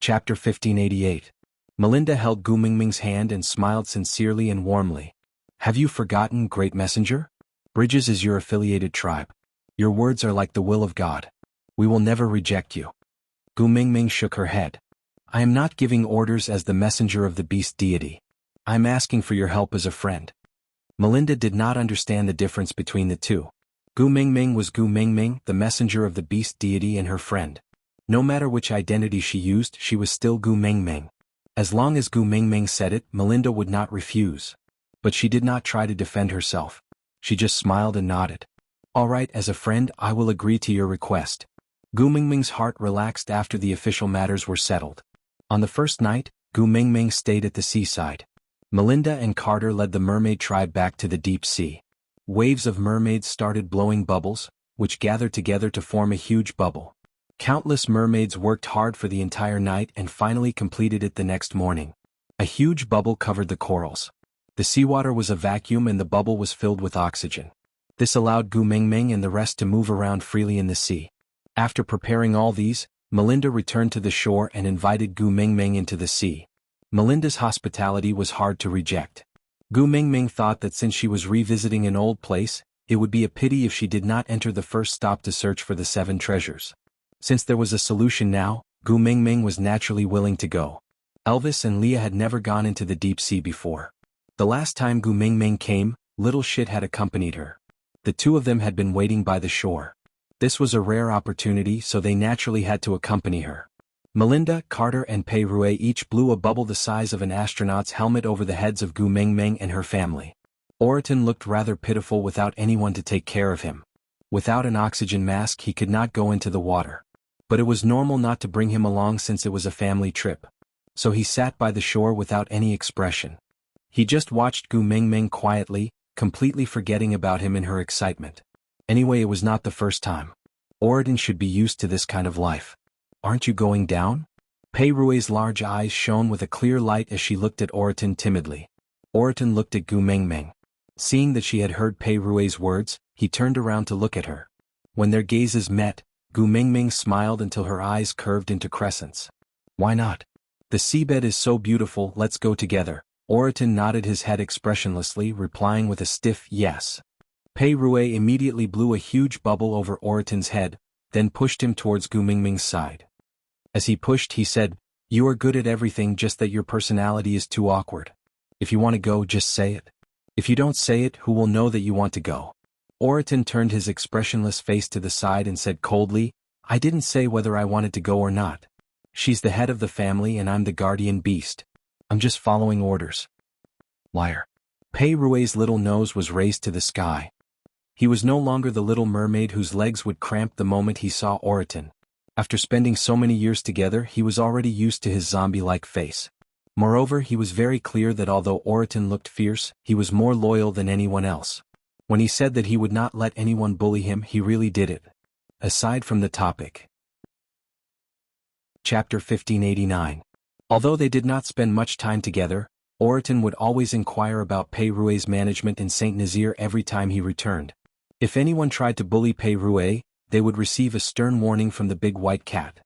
Chapter 1588. Melinda held Gu Mingming's hand and smiled sincerely and warmly. Have you forgotten, great messenger? Bridges is your affiliated tribe. Your words are like the will of God. We will never reject you. Gu Mingming shook her head. I am not giving orders as the messenger of the beast deity. I am asking for your help as a friend. Melinda did not understand the difference between the two. Gu Mingming was Gu Mingming, the messenger of the beast deity, and her friend. No matter which identity she used, she was still Gu Mingming. As long as Gu Mingming said it, Melinda would not refuse. But she did not try to defend herself. She just smiled and nodded. All right, as a friend, I will agree to your request. Gu Mingming's heart relaxed after the official matters were settled. On the first night, Gu Mingming stayed at the seaside. Melinda and Carter led the mermaid tribe back to the deep sea. Waves of mermaids started blowing bubbles, which gathered together to form a huge bubble. Countless mermaids worked hard for the entire night and finally completed it the next morning. A huge bubble covered the corals. The seawater was a vacuum and the bubble was filled with oxygen. This allowed Gu Mingming and the rest to move around freely in the sea. After preparing all these, Melinda returned to the shore and invited Gu Mingming into the sea. Melinda's hospitality was hard to reject. Gu Mingming thought that since she was revisiting an old place, it would be a pity if she did not enter the first stop to search for the 7 treasures. Since there was a solution now, Gu Mingming was naturally willing to go. Elvis and Leah had never gone into the deep sea before. The last time Gu Mingming came, Little Shit had accompanied her. The two of them had been waiting by the shore. This was a rare opportunity, so they naturally had to accompany her. Melinda, Carter and Pei Rue each blew a bubble the size of an astronaut's helmet over the heads of Gu Mingming and her family. Oriton looked rather pitiful without anyone to take care of him. Without an oxygen mask he could not go into the water. But it was normal not to bring him along since it was a family trip. So he sat by the shore without any expression. He just watched Gu Mingming quietly, completely forgetting about him in her excitement. Anyway, it was not the first time. Oriton should be used to this kind of life. Aren't you going down? Pei Rue's large eyes shone with a clear light as she looked at Oriton timidly. Oriton looked at Gu Mingming. Seeing that she had heard Pei Rue's words, he turned around to look at her. When their gazes met, Gu Mingming smiled until her eyes curved into crescents. Why not? The seabed is so beautiful, let's go together. Oriton nodded his head expressionlessly, replying with a stiff yes. Pei Rue immediately blew a huge bubble over Oriton's head, then pushed him towards Gu Mingming's side. As he pushed, he said, You are good at everything, just that your personality is too awkward. If you want to go, just say it. If you don't say it, who will know that you want to go? Oriton turned his expressionless face to the side and said coldly, I didn't say whether I wanted to go or not. She's the head of the family and I'm the guardian beast. I'm just following orders. Liar. Pei Rue's little nose was raised to the sky. He was no longer the little mermaid whose legs would cramp the moment he saw Oriton. After spending so many years together, he was already used to his zombie-like face. Moreover, he was very clear that although Oriton looked fierce, he was more loyal than anyone else. When he said that he would not let anyone bully him, he really did it. Aside from the topic. Chapter 1589. Although they did not spend much time together, Oriton would always inquire about Pei Rue's management in Saint Nazaire every time he returned. If anyone tried to bully Pei Rue, they would receive a stern warning from the big white cat.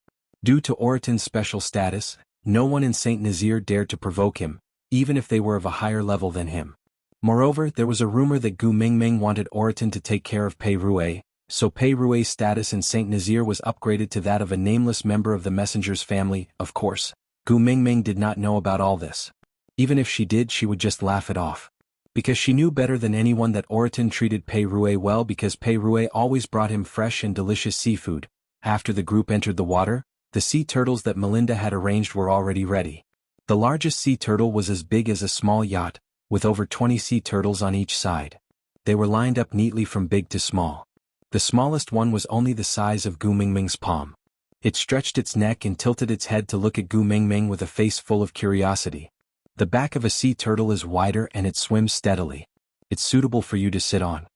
Due to Oriton's special status, no one in Saint Nazaire dared to provoke him, even if they were of a higher level than him. Moreover, there was a rumor that Gu Mingming wanted Oriton to take care of Pei Rue, so Pei Rue's status in Saint Nazaire was upgraded to that of a nameless member of the messenger's family. Of course, Gu Mingming did not know about all this. Even if she did, she would just laugh it off. Because she knew better than anyone that Oriton treated Pei Rue well, because Pei Rue always brought him fresh and delicious seafood. After the group entered the water, the sea turtles that Melinda had arranged were already ready. The largest sea turtle was as big as a small yacht, with over 20 sea turtles on each side. They were lined up neatly from big to small. The smallest one was only the size of Gu Mingming's palm. It stretched its neck and tilted its head to look at Gu Mingming with a face full of curiosity. The back of a sea turtle is wider and it swims steadily. It's suitable for you to sit on.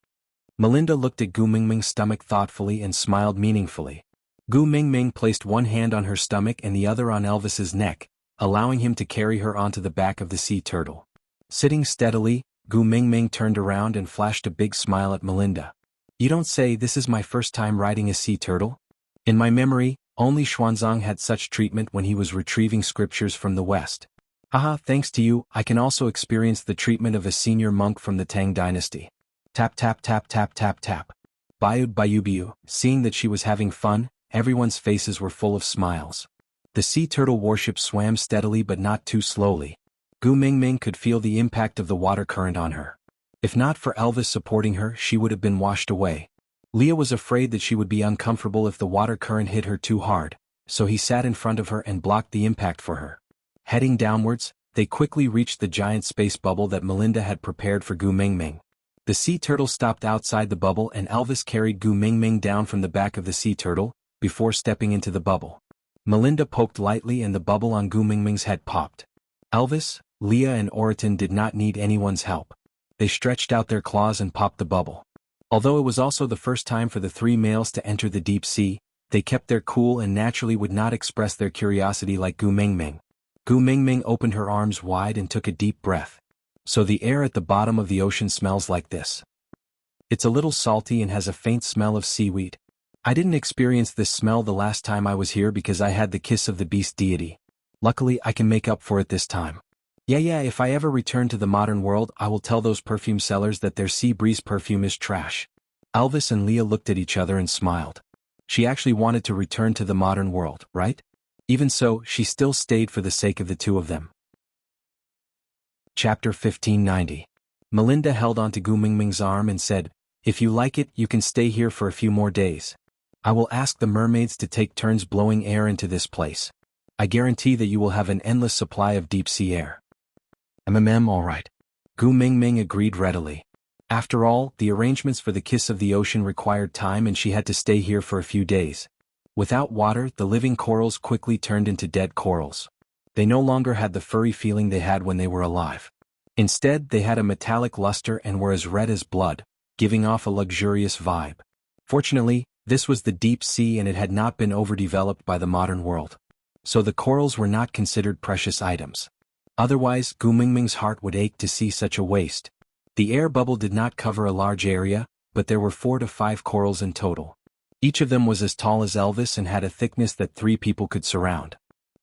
Melinda looked at Gu Mingming's stomach thoughtfully and smiled meaningfully. Gu Mingming placed one hand on her stomach and the other on Elvis's neck, allowing him to carry her onto the back of the sea turtle. Sitting steadily, Gu Mingming turned around and flashed a big smile at Melinda. You don't say. This is my first time riding a sea turtle? In my memory, Only Xuanzang had such treatment when he was retrieving scriptures from the West. Haha, thanks to you, I can also experience the treatment of a senior monk from the Tang dynasty. Tap tap tap tap tap tap. Bayubiu, seeing that she was having fun, everyone's faces were full of smiles. The sea turtle warship swam steadily but not too slowly. Gu Mingming could feel the impact of the water current on her. If not for Elvis supporting her, she would have been washed away. Leah was afraid that she would be uncomfortable if the water current hit her too hard, so he sat in front of her and blocked the impact for her. Heading downwards, they quickly reached the giant space bubble that Melinda had prepared for Gu Mingming. The sea turtle stopped outside the bubble and Elvis carried Gu Mingming down from the back of the sea turtle, before stepping into the bubble. Melinda poked lightly and the bubble on Gu Mingming's head popped. Elvis, Leah and Oriton did not need anyone's help. They stretched out their claws and popped the bubble. Although it was also the first time for the three males to enter the deep sea, they kept their cool and naturally would not express their curiosity like Gu Mingming. Gu Mingming opened her arms wide and took a deep breath. So the air at the bottom of the ocean smells like this. It's a little salty and has a faint smell of seaweed. I didn't experience this smell the last time I was here because I had the kiss of the beast deity. Luckily I can make up for it this time. Yeah, if I ever return to the modern world I will tell those perfume sellers that their sea breeze perfume is trash. Elvis and Leah looked at each other and smiled. She actually wanted to return to the modern world, right? Even so, she still stayed for the sake of the two of them. Chapter 1590. Melinda held onto Gu Mingming's arm and said, "If you like it, you can stay here for a few more days. I will ask the mermaids to take turns blowing air into this place. I guarantee that you will have an endless supply of deep-sea air." Alright. Gu Mingming agreed readily. After all, the arrangements for the kiss of the ocean required time and she had to stay here for a few days. Without water, the living corals quickly turned into dead corals. They no longer had the furry feeling they had when they were alive. Instead, they had a metallic luster and were as red as blood, giving off a luxurious vibe. Fortunately, this was the deep sea and it had not been overdeveloped by the modern world. So the corals were not considered precious items. Otherwise, Gu Mingming's heart would ache to see such a waste. The air bubble did not cover a large area, but there were 4 to 5 corals in total. Each of them was as tall as Elvis and had a thickness that 3 people could surround.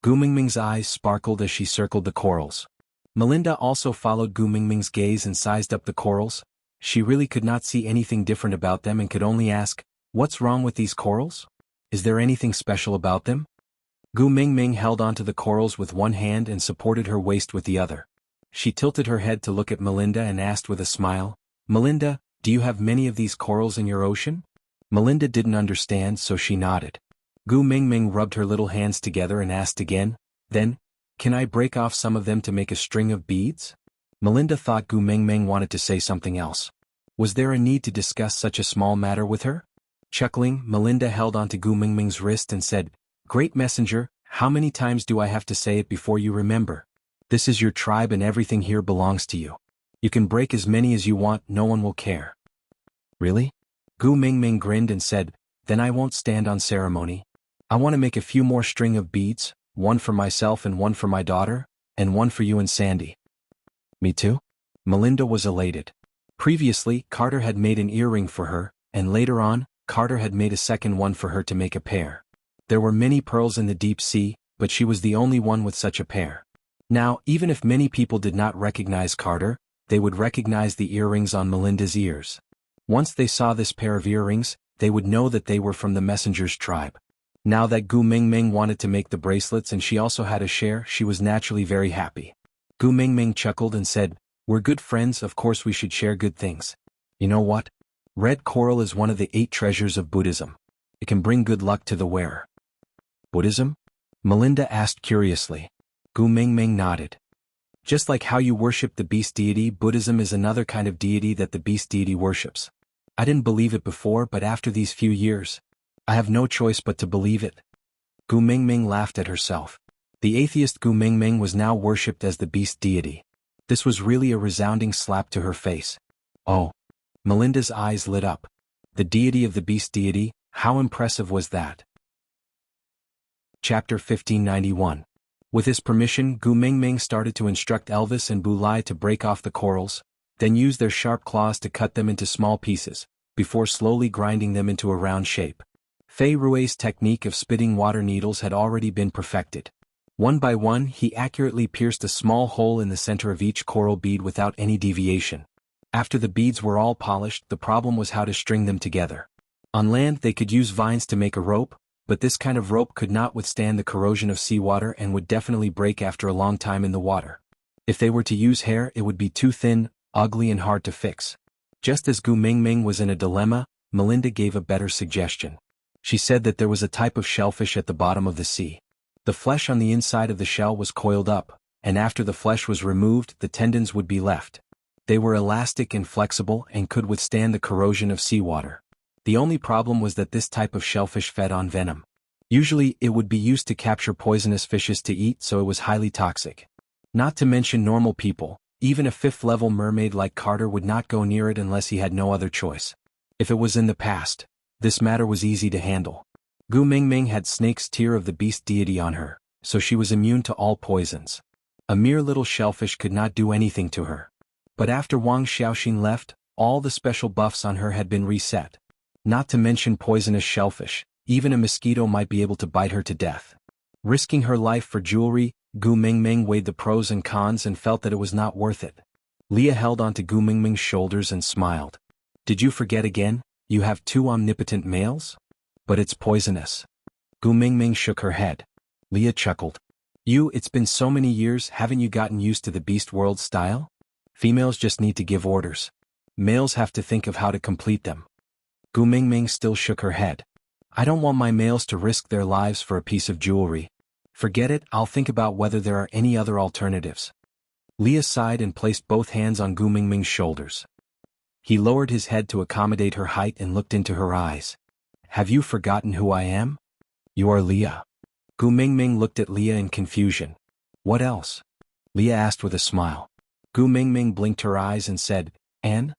Gu Mingming's eyes sparkled as she circled the corals. Melinda also followed Gu Mingming's gaze and sized up the corals. She really could not see anything different about them and could only ask, "What's wrong with these corals? Is there anything special about them?" Gu Mingming held onto the corals with one hand and supported her waist with the other. She tilted her head to look at Melinda and asked with a smile, "Melinda, do you have many of these corals in your ocean?" Melinda didn't understand, so she nodded. Gu Mingming rubbed her little hands together and asked again, "Then, can I break off some of them to make a string of beads?" Melinda thought Gu Mingming wanted to say something else. Was there a need to discuss such a small matter with her? Chuckling, Melinda held onto Gu Mingming's wrist and said, "Great messenger, how many times do I have to say it before you remember? This is your tribe and everything here belongs to you. You can break as many as you want, no one will care." "Really?" Gu Mingming grinned and said, "Then I won't stand on ceremony. I want to make a few more string of beads, one for myself and one for my daughter, and one for you and Sandy." "Me too?" Melinda was elated. Previously, Carter had made an earring for her, and later on, Carter had made a second one for her to make a pair. There were many pearls in the deep sea, but she was the only one with such a pair. Now, even if many people did not recognize Carter, they would recognize the earrings on Melinda's ears. Once they saw this pair of earrings, they would know that they were from the messenger's tribe. Now that Gu Mingming wanted to make the bracelets and she also had a share, she was naturally very happy. Gu Mingming chuckled and said, "We're good friends, of course we should share good things. You know what? Red coral is one of the 8 treasures of Buddhism. It can bring good luck to the wearer." "Buddhism?" Melinda asked curiously. Gu Mingming nodded. "Just like how you worship the beast deity, Buddhism is another kind of deity that the beast deity worships. I didn't believe it before, but after these few years, I have no choice but to believe it." Gu Mingming laughed at herself. The atheist Gu Mingming was now worshipped as the beast deity. This was really a resounding slap to her face. Oh. Melinda's eyes lit up. The deity of the beast deity, how impressive was that? Chapter 1591. With his permission, Gu Mingming started to instruct Elvis and Bulai to break off the corals, then use their sharp claws to cut them into small pieces, before slowly grinding them into a round shape. Fei Rui's technique of spitting water needles had already been perfected. One by one, he accurately pierced a small hole in the center of each coral bead without any deviation. After the beads were all polished, the problem was how to string them together. On land, they could use vines to make a rope, but this kind of rope could not withstand the corrosion of seawater and would definitely break after a long time in the water. If they were to use hair, it would be too thin, ugly and hard to fix. Just as Gu Mingming was in a dilemma, Melinda gave a better suggestion. She said that there was a type of shellfish at the bottom of the sea. The flesh on the inside of the shell was coiled up, and after the flesh was removed, the tendons would be left. They were elastic and flexible and could withstand the corrosion of seawater. The only problem was that this type of shellfish fed on venom. Usually, it would be used to capture poisonous fishes to eat, so it was highly toxic. Not to mention normal people, even a fifth-level mermaid like Carter would not go near it unless he had no other choice. If it was in the past, this matter was easy to handle. Gu Mingming had Snake's tear of the beast deity on her, so she was immune to all poisons. A mere little shellfish could not do anything to her. But after Wang Xiaoxin left, all the special buffs on her had been reset. Not to mention poisonous shellfish, even a mosquito might be able to bite her to death. Risking her life for jewelry, Gu Mingming weighed the pros and cons and felt that it was not worth it. Leah held onto Gu Mingming's shoulders and smiled. Did you forget again? You have 2 omnipotent males? But it's poisonous. Gu Mingming shook her head. Leah chuckled. It's been so many years, haven't you gotten used to the beast world style? Females just need to give orders. Males have to think of how to complete them. Gu Mingming still shook her head. I don't want my males to risk their lives for a piece of jewelry. Forget it, I'll think about whether there are any other alternatives. Leah sighed and placed both hands on Gu Mingming's shoulders. He lowered his head to accommodate her height and looked into her eyes. Have you forgotten who I am? You are Leah. Gu Mingming looked at Leah in confusion. What else? Leah asked with a smile. Gu Mingming blinked her eyes and said, Anne?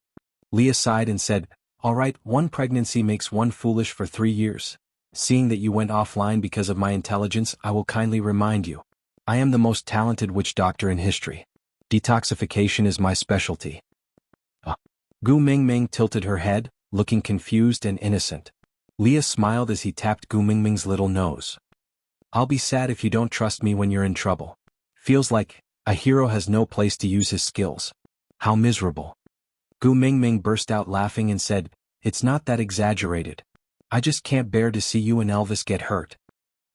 Leah sighed and said, All right, one pregnancy makes one foolish for 3 years. Seeing that you went offline because of my intelligence, I will kindly remind you. I am the most talented witch doctor in history. Detoxification is my specialty. Gu Mingming tilted her head, looking confused and innocent. Leah smiled as he tapped Gu Mingming's little nose. I'll be sad if you don't trust me when you're in trouble. Feels like a hero has no place to use his skills. How miserable. Gu Mingming burst out laughing and said, It's not that exaggerated. I just can't bear to see you and Elvis get hurt.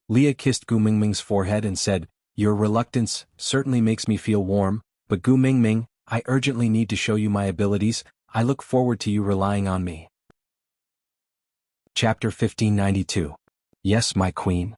Leah kissed Gu Mingming's forehead and said, Your reluctance certainly makes me feel warm, but Gu Mingming, I urgently need to show you my abilities. I look forward to you relying on me. Chapter 1592. Yes, my queen.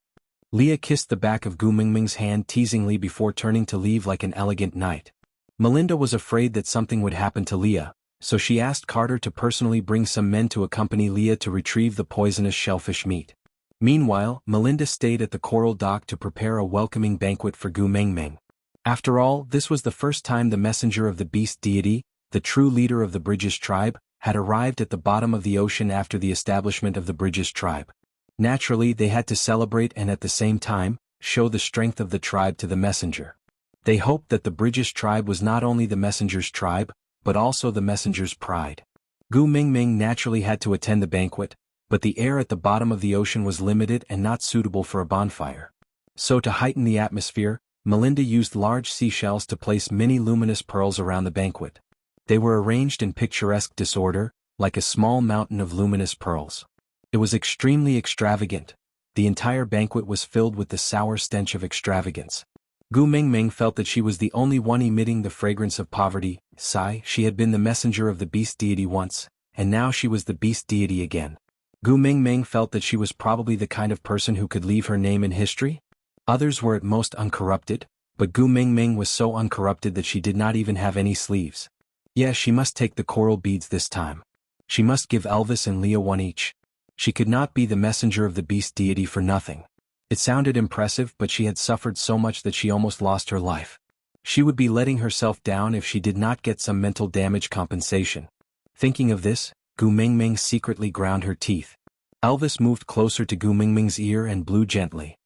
Leah kissed the back of Gu Mingming's hand teasingly before turning to leave like an elegant knight. Melinda was afraid that something would happen to Leah, so she asked Carter to personally bring some men to accompany Leah to retrieve the poisonous shellfish meat. Meanwhile, Melinda stayed at the coral dock to prepare a welcoming banquet for Gu Mingming. After all, this was the first time the messenger of the beast deity, the true leader of the Bridges tribe, had arrived at the bottom of the ocean after the establishment of the Bridges tribe. Naturally, they had to celebrate and at the same time, show the strength of the tribe to the messenger. They hoped that the Bridges tribe was not only the messenger's tribe, but also the messenger's pride. Gu Mingming naturally had to attend the banquet, but the air at the bottom of the ocean was limited and not suitable for a bonfire. So to heighten the atmosphere, Melinda used large seashells to place many luminous pearls around the banquet. They were arranged in picturesque disorder, like a small mountain of luminous pearls. It was extremely extravagant. The entire banquet was filled with the sour stench of extravagance. Gu Mingming felt that she was the only one emitting the fragrance of poverty. She had been the messenger of the beast deity once, and now she was the beast deity again. Gu Mingming felt that she was probably the kind of person who could leave her name in history. Others were at most uncorrupted, but Gu Mingming was so uncorrupted that she did not even have any sleeves. Yes, she must take the coral beads this time. She must give Elvis and Leah one each. She could not be the messenger of the beast deity for nothing. It sounded impressive, but she had suffered so much that she almost lost her life. She would be letting herself down if she did not get some mental damage compensation. Thinking of this, Gu Mingming secretly ground her teeth. Elvis moved closer to Gu Mingming's ear and blew gently.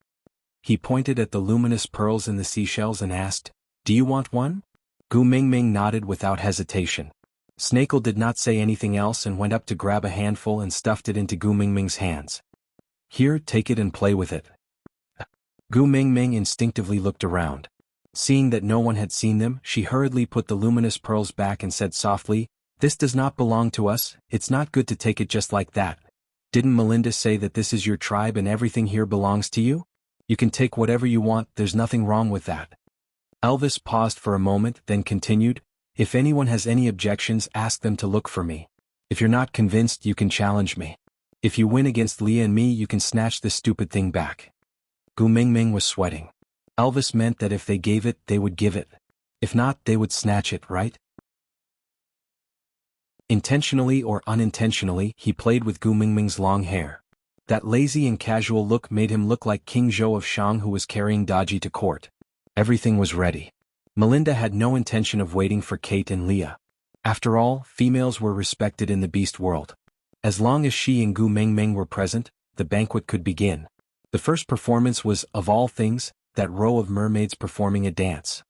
He pointed at the luminous pearls in the seashells and asked, Do you want one? Gu Mingming nodded without hesitation. Snakel did not say anything else and went up to grab a handful and stuffed it into Gu Mingming's hands. Here, take it and play with it. Gu Mingming instinctively looked around. Seeing that no one had seen them, she hurriedly put the luminous pearls back and said softly, "This does not belong to us, it's not good to take it just like that. Didn't Melinda say that this is your tribe and everything here belongs to you? You can take whatever you want, there's nothing wrong with that." Elvis paused for a moment, then continued, "If anyone has any objections, ask them to look for me. If you're not convinced, you can challenge me. If you win against Leah and me, you can snatch this stupid thing back." Gu Mingming was sweating. Elvis meant that if they gave it, they would give it. If not, they would snatch it, right? Intentionally or unintentionally, he played with Gu Mingming's long hair. That lazy and casual look made him look like King Zhou of Shang, who was carrying Daji to court. Everything was ready. Melinda had no intention of waiting for Kate and Leah. After all, females were respected in the beast world. As long as she and Gu Mingming were present, the banquet could begin. The first performance was, of all things, that row of mermaids performing a dance.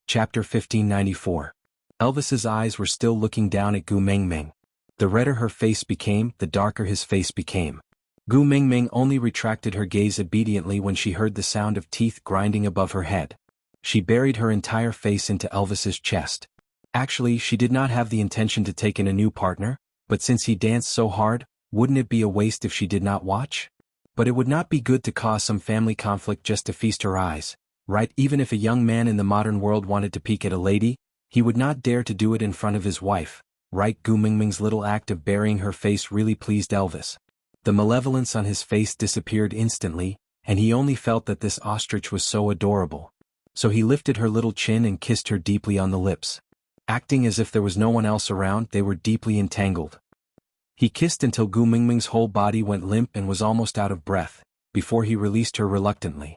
Chapter 1594. Elvis's eyes were still looking down at Gu Mingming. The redder her face became, the darker his face became. Gu Mingming only retracted her gaze obediently when she heard the sound of teeth grinding above her head. She buried her entire face into Elvis's chest. Actually, she did not have the intention to take in a new partner, but since he danced so hard, wouldn't it be a waste if she did not watch? But it would not be good to cause some family conflict just to feast her eyes, right? Even if a young man in the modern world wanted to peek at a lady, he would not dare to do it in front of his wife, right? Gu Mingming's little act of burying her face really pleased Elvis. The malevolence on his face disappeared instantly, and he only felt that this ostrich was so adorable. So he lifted her little chin and kissed her deeply on the lips. Acting as if there was no one else around, they were deeply entangled. He kissed until Gu Mingming's whole body went limp and was almost out of breath, before he released her reluctantly.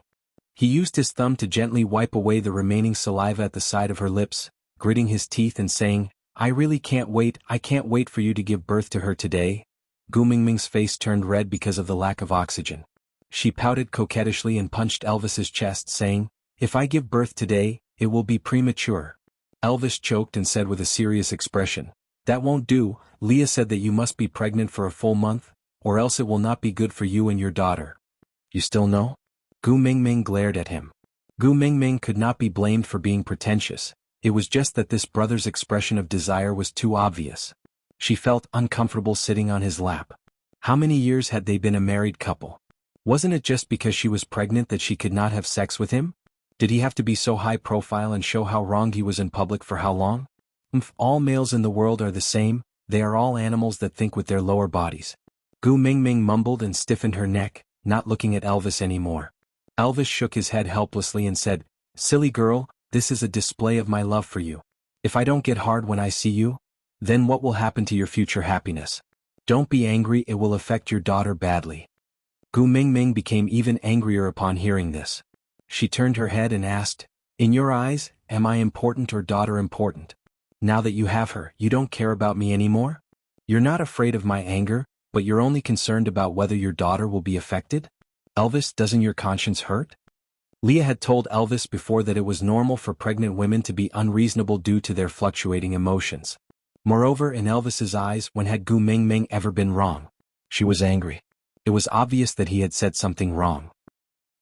He used his thumb to gently wipe away the remaining saliva at the side of her lips, gritting his teeth and saying, I can't wait for you to give birth to her today." Gu Mingming's face turned red because of the lack of oxygen. She pouted coquettishly and punched Elvis's chest, saying, "If I give birth today, it will be premature." Elvis choked and said with a serious expression, "That won't do. Leah said that you must be pregnant for a full month, or else it will not be good for you and your daughter. You still know?" Gu Mingming glared at him. Gu Mingming could not be blamed for being pretentious. It was just that this brother's expression of desire was too obvious. She felt uncomfortable sitting on his lap. How many years had they been a married couple? Wasn't it just because she was pregnant that she could not have sex with him? Did he have to be so high profile and show how wronged he was in public for how long? All males in the world are the same, they are all animals that think with their lower bodies. Gu Mingming mumbled and stiffened her neck, not looking at Elvis anymore. Elvis shook his head helplessly and said, "Silly girl, this is a display of my love for you. If I don't get hard when I see you, then what will happen to your future happiness? Don't be angry, it will affect your daughter badly." Gu Mingming became even angrier upon hearing this. She turned her head and asked, "In your eyes, am I important or daughter important? Now that you have her, you don't care about me anymore? You're not afraid of my anger, but you're only concerned about whether your daughter will be affected? Elvis, doesn't your conscience hurt?" Leah had told Elvis before that it was normal for pregnant women to be unreasonable due to their fluctuating emotions. Moreover, in Elvis's eyes, when had Gu Mingming ever been wrong? She was angry. It was obvious that he had said something wrong.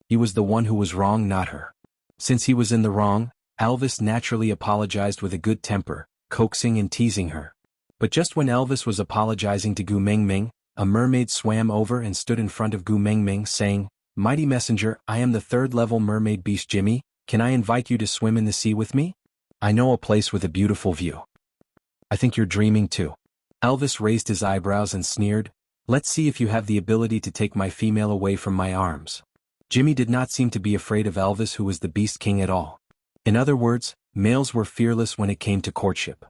He was the one who was wrong, not her. Since he was in the wrong, Elvis naturally apologized with a good temper, coaxing and teasing her. But just when Elvis was apologizing to Gu Mingming, a mermaid swam over and stood in front of Gu Mingming, saying, "Mighty messenger, I am the third-level mermaid beast Jimmy, can I invite you to swim in the sea with me? I know a place with a beautiful view." "I think you're dreaming too." Elvis raised his eyebrows and sneered, "Let's see if you have the ability to take my female away from my arms." Jimmy did not seem to be afraid of Elvis, who was the Beast King, at all. In other words, males were fearless when it came to courtship.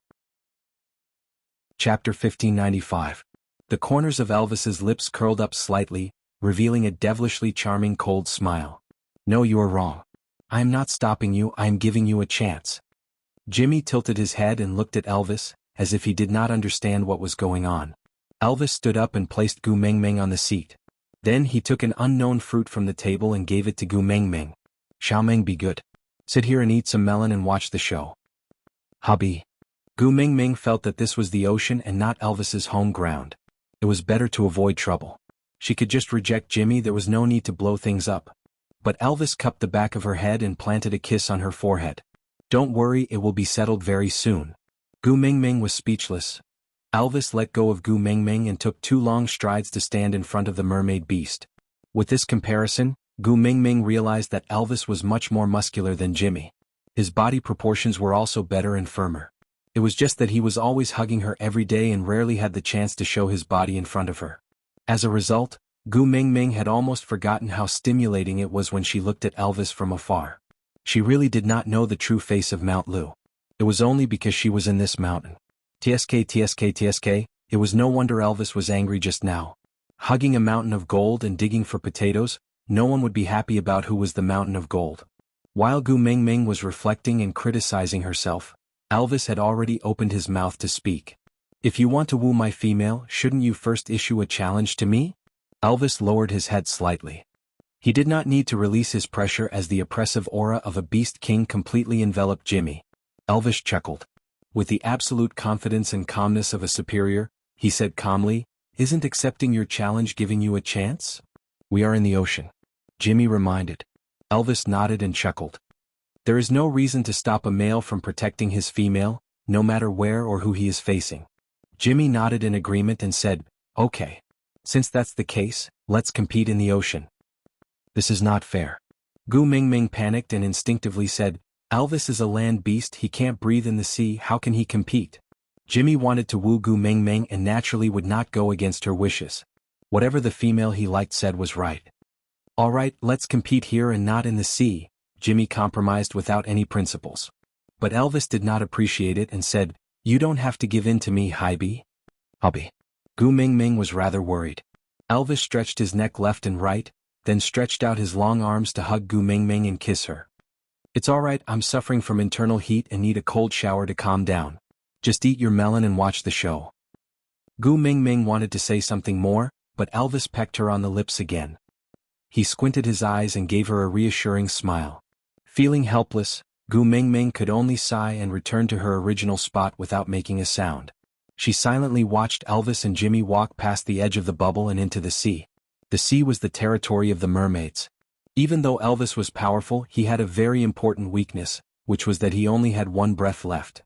Chapter 1595. The corners of Elvis's lips curled up slightly, revealing a devilishly charming cold smile. "No, you are wrong. I am not stopping you, I am giving you a chance." Jimmy tilted his head and looked at Elvis, as if he did not understand what was going on. Elvis stood up and placed Gu Mingming on the seat. Then he took an unknown fruit from the table and gave it to Gu Mingming. "Xiaoming, be good. Sit here and eat some melon and watch the show." Hubby. Gu Mingming felt that this was the ocean and not Elvis's home ground. It was better to avoid trouble. She could just reject Jimmy, there was no need to blow things up. But Elvis cupped the back of her head and planted a kiss on her forehead. Don't worry, it will be settled very soon. Gu Mingming was speechless. Elvis let go of Gu Mingming and took 2 long strides to stand in front of the mermaid beast. With this comparison, Gu Mingming realized that Elvis was much more muscular than Jimmy. His body proportions were also better and firmer. It was just that he was always hugging her every day and rarely had the chance to show his body in front of her. As a result, Gu Mingming had almost forgotten how stimulating it was when she looked at Elvis from afar. She really did not know the true face of Mount Lu. It was only because she was in this mountain. TSK, it was no wonder Elvis was angry just now. Hugging a mountain of gold and digging for potatoes, no one would be happy about who was the mountain of gold. While Gu Mingming was reflecting and criticizing herself, Elvis had already opened his mouth to speak. If you want to woo my female, shouldn't you first issue a challenge to me? Elvis lowered his head slightly. He did not need to release his pressure as the oppressive aura of a beast king completely enveloped Jimmy. Elvis chuckled. With the absolute confidence and calmness of a superior, he said calmly, "Isn't accepting your challenge giving you a chance?" "We are in the ocean," Jimmy reminded. Elvis nodded and chuckled. There is no reason to stop a male from protecting his female, no matter where or who he is facing. Jimmy nodded in agreement and said, "Okay. Since that's the case, let's compete in the ocean." "This is not fair." Gu Mingming panicked and instinctively said, "Elvis is a land beast, he can't breathe in the sea, how can he compete?" Jimmy wanted to woo Gu Mingming and naturally would not go against her wishes. Whatever the female he liked said was right. "All right, let's compete here and not in the sea," Jimmy compromised without any principles. But Elvis did not appreciate it and said, "You don't have to give in to me, Haibi." "Hubby." Gu Mingming was rather worried. Elvis stretched his neck left and right, then stretched out his long arms to hug Gu Mingming and kiss her. "It's all right, I'm suffering from internal heat and need a cold shower to calm down. Just eat your melon and watch the show." Gu Mingming wanted to say something more, but Elvis pecked her on the lips again. He squinted his eyes and gave her a reassuring smile. Feeling helpless, Gu Mingming could only sigh and return to her original spot without making a sound. She silently watched Elvis and Jimmy walk past the edge of the bubble and into the sea. The sea was the territory of the mermaids. Even though Elvis was powerful, he had a very important weakness, which was that he only had 1 breath left.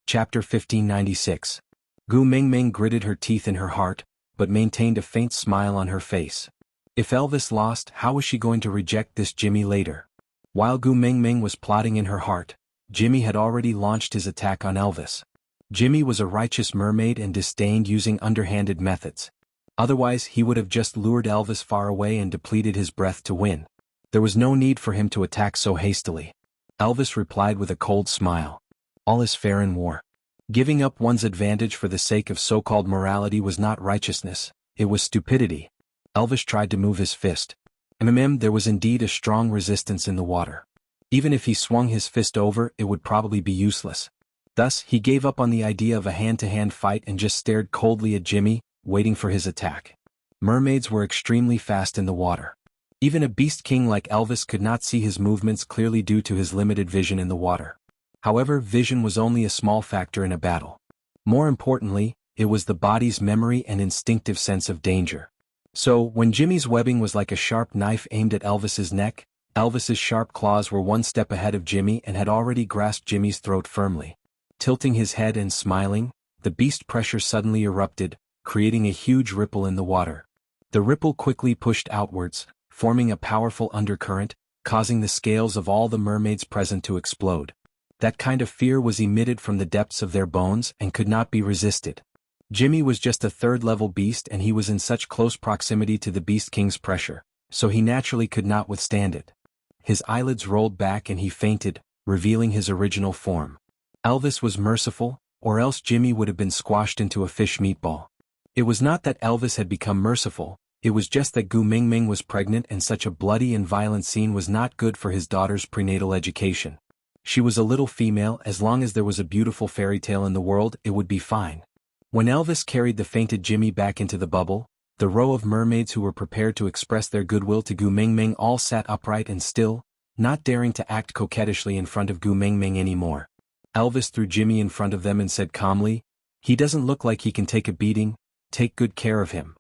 Chapter 1596. Gu Mingming gritted her teeth in her heart, but maintained a faint smile on her face. If Elvis lost, how was she going to reject this Jimmy later? While Gu Mingming was plotting in her heart, Jimmy had already launched his attack on Elvis. Jimmy was a righteous mermaid and disdained using underhanded methods. Otherwise he would have just lured Elvis far away and depleted his breath to win. There was no need for him to attack so hastily. Elvis replied with a cold smile. "All is fair in war. Giving up one's advantage for the sake of so-called morality was not righteousness, it was stupidity." Elvis tried to move his fist. There was indeed a strong resistance in the water. Even if he swung his fist over, it would probably be useless. Thus, he gave up on the idea of a hand-to-hand fight and just stared coldly at Jimmy, waiting for his attack. Mermaids were extremely fast in the water. Even a beast king like Elvis could not see his movements clearly due to his limited vision in the water. However, vision was only a small factor in a battle. More importantly, it was the body's memory and instinctive sense of danger. So, when Jimmy's webbing was like a sharp knife aimed at Elvis's neck, Elvis's sharp claws were 1 step ahead of Jimmy and had already grasped Jimmy's throat firmly. Tilting his head and smiling, the beast pressure suddenly erupted, creating a huge ripple in the water. The ripple quickly pushed outwards, forming a powerful undercurrent, causing the scales of all the mermaids present to explode. That kind of fear was emitted from the depths of their bones and could not be resisted. Jimmy was just a 3rd-level beast and he was in such close proximity to the Beast King's pressure, so he naturally could not withstand it. His eyelids rolled back and he fainted, revealing his original form. Elvis was merciful, or else Jimmy would have been squashed into a fish meatball. It was not that Elvis had become merciful, it was just that Gu Mingming was pregnant and such a bloody and violent scene was not good for his daughter's prenatal education. She was a little female, as long as there was a beautiful fairy tale in the world, it would be fine. When Elvis carried the fainted Jimmy back into the bubble, the row of mermaids who were prepared to express their goodwill to Gu Mingming all sat upright and still, not daring to act coquettishly in front of Gu Mingming anymore. Elvis threw Jimmy in front of them and said calmly, "He doesn't look like he can take a beating, take good care of him."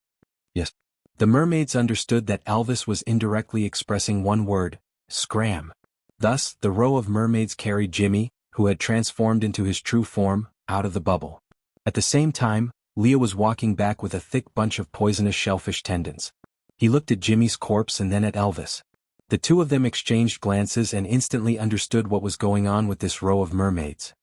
Yes. The mermaids understood that Elvis was indirectly expressing one word, scram. Thus, the row of mermaids carried Jimmy, who had transformed into his true form, out of the bubble. At the same time, Leah was walking back with a thick bunch of poisonous shellfish tendons. He looked at Jimmy's corpse and then at Elvis. The two of them exchanged glances and instantly understood what was going on with this row of mermaids.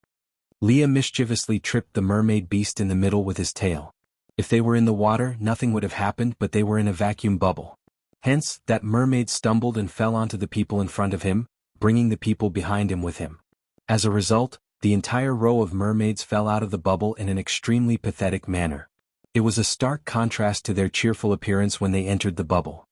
Leah mischievously tripped the mermaid beast in the middle with his tail. If they were in the water, nothing would have happened, but they were in a vacuum bubble. Hence, that mermaid stumbled and fell onto the people in front of him, bringing the people behind him with him. As a result, the entire row of mermaids fell out of the bubble in an extremely pathetic manner. It was a stark contrast to their cheerful appearance when they entered the bubble.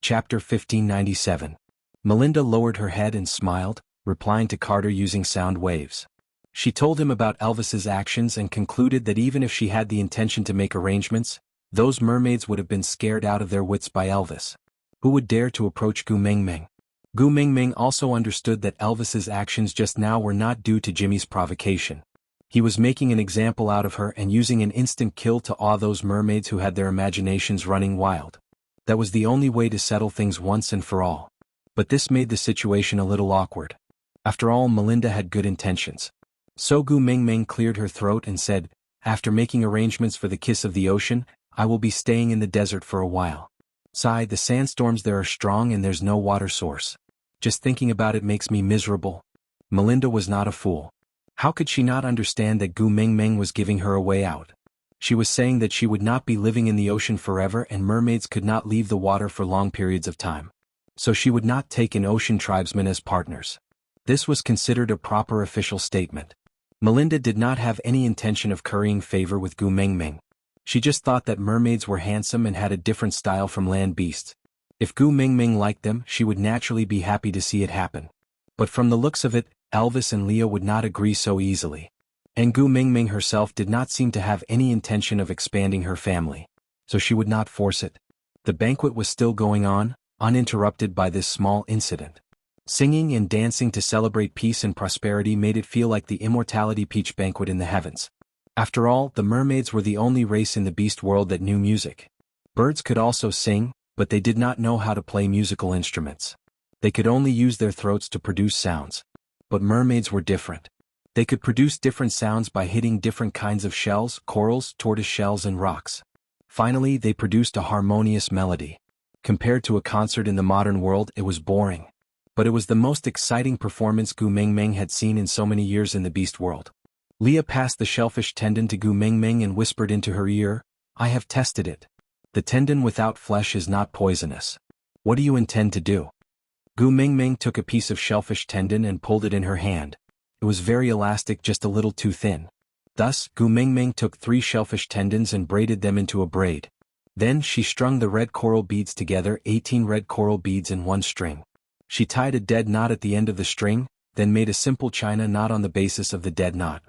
Chapter 1597. Melinda lowered her head and smiled, replying to Carter using sound waves. She told him about Elvis's actions and concluded that even if she had the intention to make arrangements, those mermaids would have been scared out of their wits by Elvis. Who would dare to approach Gu Mingming? Gu Mingming also understood that Elvis's actions just now were not due to Jimmy's provocation. He was making an example out of her and using an instant kill to awe those mermaids who had their imaginations running wild. That was the only way to settle things once and for all. But this made the situation a little awkward. After all, Melinda had good intentions. So Gu Mingming cleared her throat and said, "After making arrangements for the kiss of the ocean, I will be staying in the desert for a while. Sigh, the sandstorms there are strong and there's no water source. Just thinking about it makes me miserable." Melinda was not a fool. How could she not understand that Gu Mingming was giving her a way out? She was saying that she would not be living in the ocean forever and mermaids could not leave the water for long periods of time. So she would not take in ocean tribesmen as partners. This was considered a proper official statement. Melinda did not have any intention of currying favor with Gu Mingming. She just thought that mermaids were handsome and had a different style from land beasts. If Gu Mingming liked them, she would naturally be happy to see it happen. But from the looks of it, Elvis and Leah would not agree so easily. And Gu Mingming herself did not seem to have any intention of expanding her family. So she would not force it. The banquet was still going on, uninterrupted by this small incident. Singing and dancing to celebrate peace and prosperity made it feel like the immortality peach banquet in the heavens. After all, the mermaids were the only race in the beast world that knew music. Birds could also sing, but they did not know how to play musical instruments. They could only use their throats to produce sounds. But mermaids were different. They could produce different sounds by hitting different kinds of shells, corals, tortoise shells and rocks. Finally, they produced a harmonious melody. Compared to a concert in the modern world, it was boring. But it was the most exciting performance Gu Mingming had seen in so many years in the beast world. Leah passed the shellfish tendon to Gu Mingming and whispered into her ear, "I have tested it. The tendon without flesh is not poisonous. What do you intend to do?" Gu Mingming took a piece of shellfish tendon and pulled it in her hand. It was very elastic, just a little too thin. Thus, Gu Mingming took 3 shellfish tendons and braided them into a braid. Then she strung the red coral beads together, 18 red coral beads in one string. She tied a dead knot at the end of the string, then made a simple china knot on the basis of the dead knot.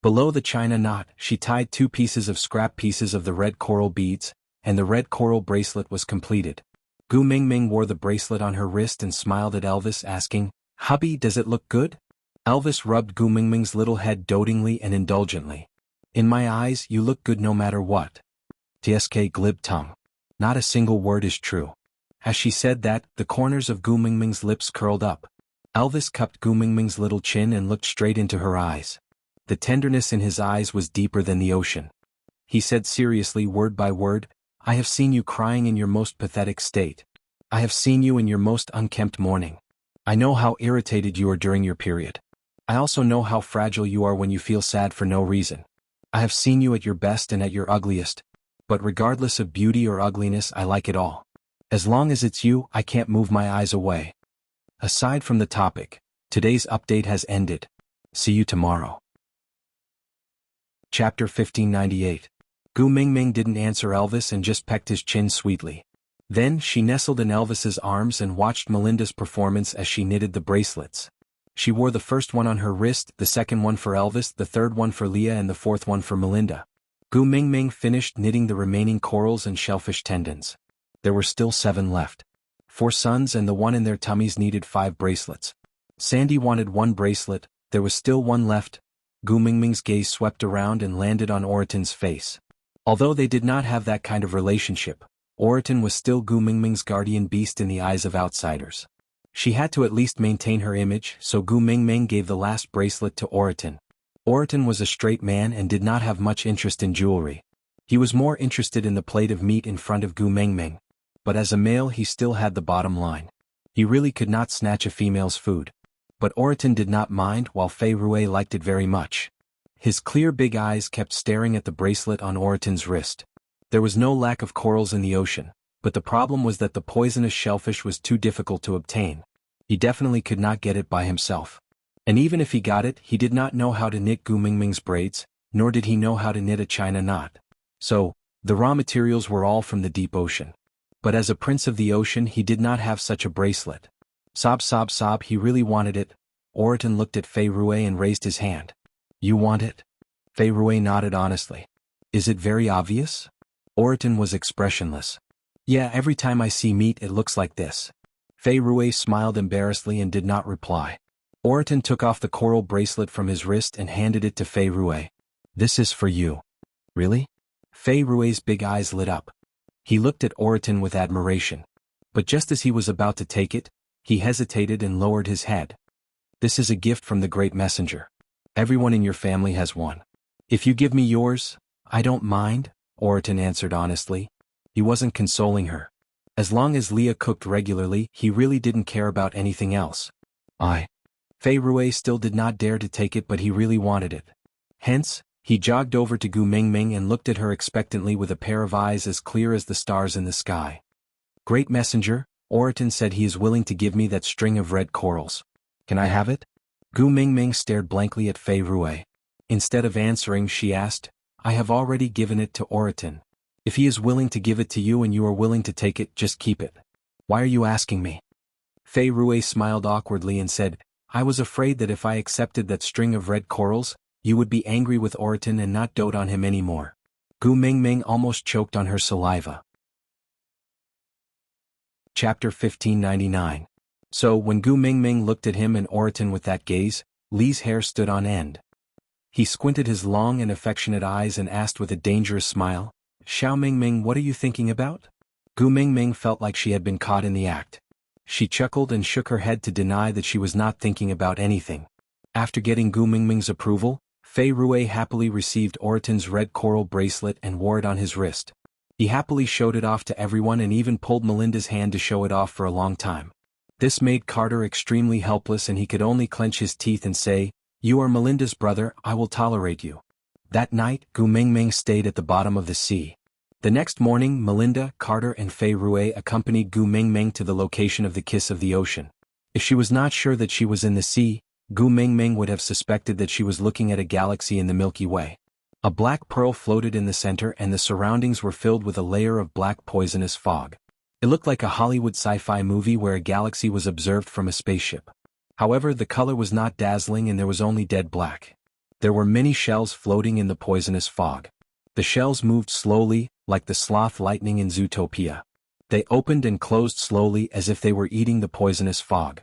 Below the china knot, she tied 2 pieces of scrap pieces of the red coral beads, and the red coral bracelet was completed. Gu Mingming wore the bracelet on her wrist and smiled at Elvis, asking, "Hubby, does it look good?" Elvis rubbed Gu Mingming's little head dotingly and indulgently. "In my eyes, you look good no matter what." Tsk glib tongue. Not a single word is true. As she said that, the corners of Gu Mingming's lips curled up. Elvis cupped Gu Mingming's little chin and looked straight into her eyes. The tenderness in his eyes was deeper than the ocean. He said seriously, word by word, "I have seen you crying in your most pathetic state. I have seen you in your most unkempt mourning. I know how irritated you are during your period. I also know how fragile you are when you feel sad for no reason. I have seen you at your best and at your ugliest. But regardless of beauty or ugliness, I like it all. As long as it's you, I can't move my eyes away." Aside from the topic, today's update has ended. See you tomorrow. Chapter 1598. Gu Mingming didn't answer Elvis and just pecked his chin sweetly. Then she nestled in Elvis's arms and watched Melinda's performance as she knitted the bracelets. She wore the first one on her wrist, the second one for Elvis, the third one for Leah and the fourth one for Melinda. Gu Mingming finished knitting the remaining corals and shellfish tendons. There were still 7 left. 4 sons and the one in their tummies needed 5 bracelets. Sandy wanted 1 bracelet, there was still 1 left. Gu Mingming's gaze swept around and landed on Oraton's face. Although they did not have that kind of relationship, Oriton was still Gu Mingming's guardian beast in the eyes of outsiders. She had to at least maintain her image, so Gu Mingming gave the last bracelet to Oriton. Oriton was a straight man and did not have much interest in jewelry. He was more interested in the plate of meat in front of Gu Mingming. But as a male he still had the bottom line. He really could not snatch a female's food. But Oriton did not mind, while Fei Rui liked it very much. His clear big eyes kept staring at the bracelet on Oriton's wrist. There was no lack of corals in the ocean, but the problem was that the poisonous shellfish was too difficult to obtain. He definitely could not get it by himself. And even if he got it, he did not know how to knit Gu Mingming's braids, nor did he know how to knit a China knot. So, the raw materials were all from the deep ocean. But as a prince of the ocean he did not have such a bracelet. Sob sob sob, he really wanted it. Oriton looked at Fei Rui and raised his hand. You want it? Fei Rui nodded honestly. Is it very obvious? Oriton was expressionless. Yeah, every time I see meat it looks like this. Fei Rui smiled embarrassedly and did not reply. Oriton took off the coral bracelet from his wrist and handed it to Fei Rui. This is for you. Really? Fei Rui's big eyes lit up. He looked at Oriton with admiration. But just as he was about to take it, he hesitated and lowered his head. This is a gift from the great messenger. Everyone in your family has one. If you give me yours, I don't mind, Oriton answered honestly. He wasn't consoling her. As long as Leah cooked regularly, he really didn't care about anything else. Fei Rui still did not dare to take it, but he really wanted it. Hence, he jogged over to Gu Mingming and looked at her expectantly with a pair of eyes as clear as the stars in the sky. Great messenger, Oriton said he is willing to give me that string of red corals. Can I have it? Gu Mingming stared blankly at Fei Rui. Instead of answering, she asked, I have already given it to Oriton. If he is willing to give it to you and you are willing to take it, just keep it. Why are you asking me? Fei Rui smiled awkwardly and said, I was afraid that if I accepted that string of red corals, you would be angry with Oriton and not dote on him anymore. Gu Mingming almost choked on her saliva. Chapter 1599. So when Gu Mingming looked at him and Oriton with that gaze, Li's hair stood on end. He squinted his long and affectionate eyes and asked with a dangerous smile, Xiao Mingming, what are you thinking about? Gu Mingming felt like she had been caught in the act. She chuckled and shook her head to deny that she was not thinking about anything. After getting Gu Mingming's approval, Fei Rui happily received Oriton's red coral bracelet and wore it on his wrist. He happily showed it off to everyone and even pulled Melinda's hand to show it off for a long time. This made Carter extremely helpless and he could only clench his teeth and say, You are Melinda's brother, I will tolerate you. That night, Gu Mingming stayed at the bottom of the sea. The next morning, Melinda, Carter and Fei Rui accompanied Gu Mingming to the location of the Kiss of the Ocean. If she was not sure that she was in the sea, Gu Mingming would have suspected that she was looking at a galaxy in the Milky Way. A black pearl floated in the center and the surroundings were filled with a layer of black poisonous fog. It looked like a Hollywood sci-fi movie where a galaxy was observed from a spaceship. However, the color was not dazzling and there was only dead black. There were many shells floating in the poisonous fog. The shells moved slowly, like the sloth lightning in Zootopia. They opened and closed slowly as if they were eating the poisonous fog.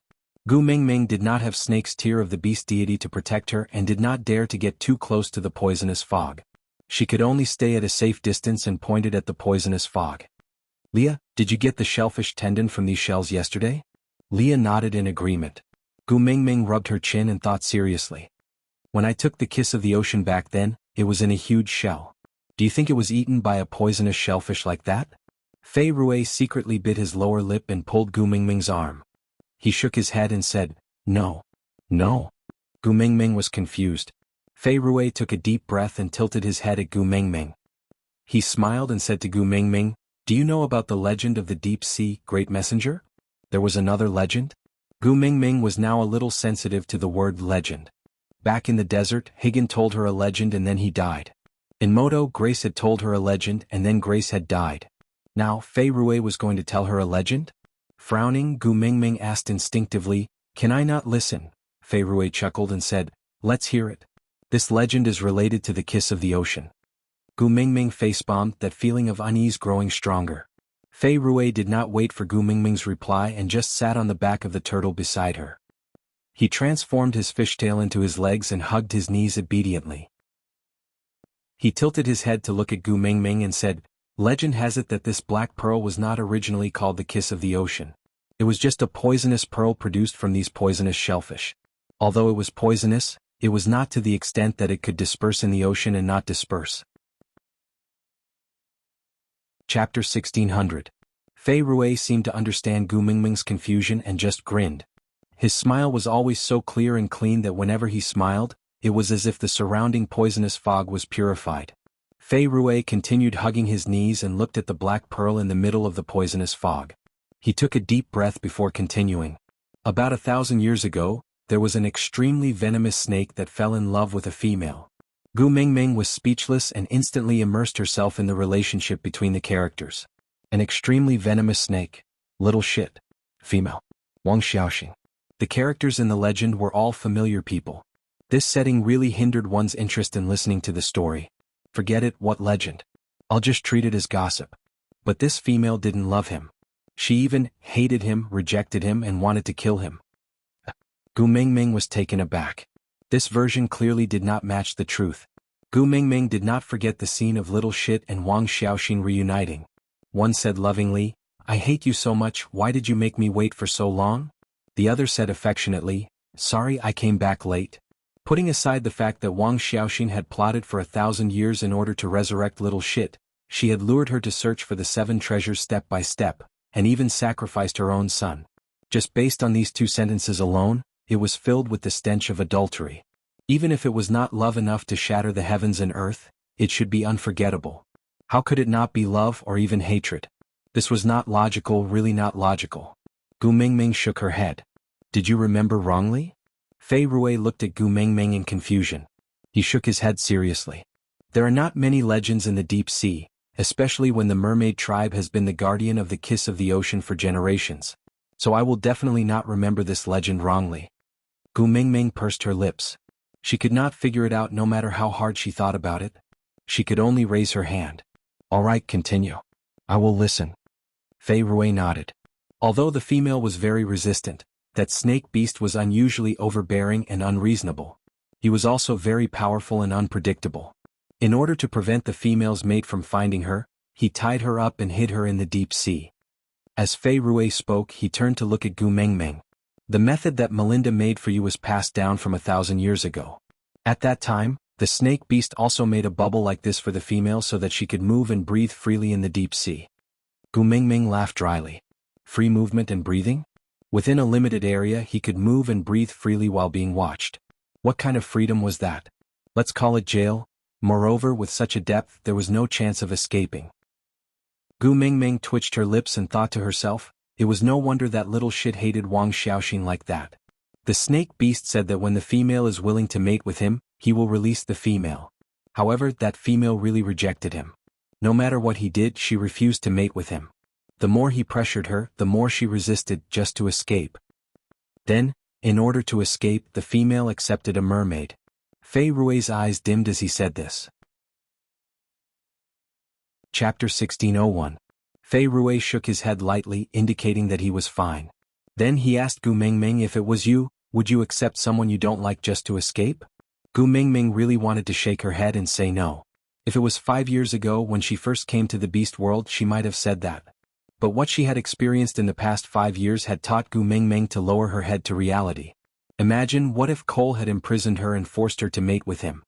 Gu Mingming did not have Snake's tear of the beast deity to protect her and did not dare to get too close to the poisonous fog. She could only stay at a safe distance and pointed at the poisonous fog. Leah, did you get the shellfish tendon from these shells yesterday? Leah nodded in agreement. Gu Mingming rubbed her chin and thought seriously. When I took the Kiss of the Ocean back then, it was in a huge shell. Do you think it was eaten by a poisonous shellfish like that? Fei Rui secretly bit his lower lip and pulled Gu Mingming's arm. He shook his head and said, No. No. Gu Mingming was confused. Fei Rui took a deep breath and tilted his head at Gu Mingming. He smiled and said to Gu Mingming, Do you know about the legend of the deep sea, great messenger? There was another legend? Gu Mingming was now a little sensitive to the word legend. Back in the desert, Higan told her a legend and then he died. In Moto, Grace had told her a legend and then Grace had died. Now, Fei Rui was going to tell her a legend? Frowning, Gu Mingming asked instinctively, Can I not listen? Fei Rui chuckled and said, Let's hear it. This legend is related to the Kiss of the Ocean. Gu Mingming facepalmed, that feeling of unease growing stronger. Fei Rui did not wait for Gu Mingming's reply and just sat on the back of the turtle beside her. He transformed his fishtail into his legs and hugged his knees obediently. He tilted his head to look at Gu Mingming and said, "Legend has it that this black pearl was not originally called the kiss of the ocean. It was just a poisonous pearl produced from these poisonous shellfish. Although it was poisonous, it was not to the extent that it could disperse in the ocean and not disperse." Chapter 1600. Fei Rui seemed to understand Gu Mingming's confusion and just grinned. His smile was always so clear and clean that whenever he smiled, it was as if the surrounding poisonous fog was purified. Fei Rui continued hugging his knees and looked at the black pearl in the middle of the poisonous fog. He took a deep breath before continuing. About 1,000 years ago, there was an extremely venomous snake that fell in love with a female. Gu Mingming was speechless and instantly immersed herself in the relationship between the characters. An extremely venomous snake. Little shit. Female. Wang Xiaoxing. The characters in the legend were all familiar people. This setting really hindered one's interest in listening to the story. Forget it, what legend? I'll just treat it as gossip. But this female didn't love him. She even hated him, rejected him, and wanted to kill him. Gu Mingming was taken aback. This version clearly did not match the truth. Gu Mingming did not forget the scene of Little Shit and Wang Xiaoxing reuniting. One said lovingly, "I hate you so much, why did you make me wait for so long?" The other said affectionately, "Sorry I came back late." Putting aside the fact that Wang Xiaoxing had plotted for 1,000 years in order to resurrect Little Shit, she had lured her to search for the 7 treasures step by step, and even sacrificed her own son. Just based on these 2 sentences alone, it was filled with the stench of adultery. Even if it was not love enough to shatter the heavens and earth, it should be unforgettable. How could it not be love or even hatred? This was not logical, really not logical. Gu Mingming shook her head. "Did you remember wrongly?" Fei Rui looked at Gu Mingming in confusion. He shook his head seriously. "There are not many legends in the deep sea, especially when the mermaid tribe has been the guardian of the kiss of the ocean for generations. So I will definitely not remember this legend wrongly." Gu Mingming pursed her lips. She could not figure it out no matter how hard she thought about it. She could only raise her hand. "All right, continue. I will listen." Fei Rui nodded. Although the female was very resistant, that snake beast was unusually overbearing and unreasonable. He was also very powerful and unpredictable. In order to prevent the female's mate from finding her, he tied her up and hid her in the deep sea. As Fei Rui spoke, he turned to look at Gu Mingming. "The method that Melinda made for you was passed down from 1,000 years ago. At that time, the snake beast also made a bubble like this for the female so that she could move and breathe freely in the deep sea." Gu Mingming laughed dryly. Free movement and breathing? Within a limited area he could move and breathe freely while being watched. What kind of freedom was that? Let's call it jail. Moreover, with such a depth there was no chance of escaping. Gu Mingming twitched her lips and thought to herself, it was no wonder that Little Shit hated Wang Xiaoxing like that. The snake beast said that when the female is willing to mate with him, he will release the female. However, that female really rejected him. No matter what he did, she refused to mate with him. The more he pressured her, the more she resisted, just to escape. Then, in order to escape, the female accepted a mermaid. Fei Rui's eyes dimmed as he said this. Chapter 1601. Fei Rui shook his head lightly, indicating that he was fine. Then he asked Gu Mingming, "If it was you, would you accept someone you don't like just to escape?" Gu Mingming really wanted to shake her head and say no. If it was 5 years ago when she first came to the beast world, she might have said that. But what she had experienced in the past 5 years had taught Gu Mingming to lower her head to reality. Imagine what if Cole had imprisoned her and forced her to mate with him.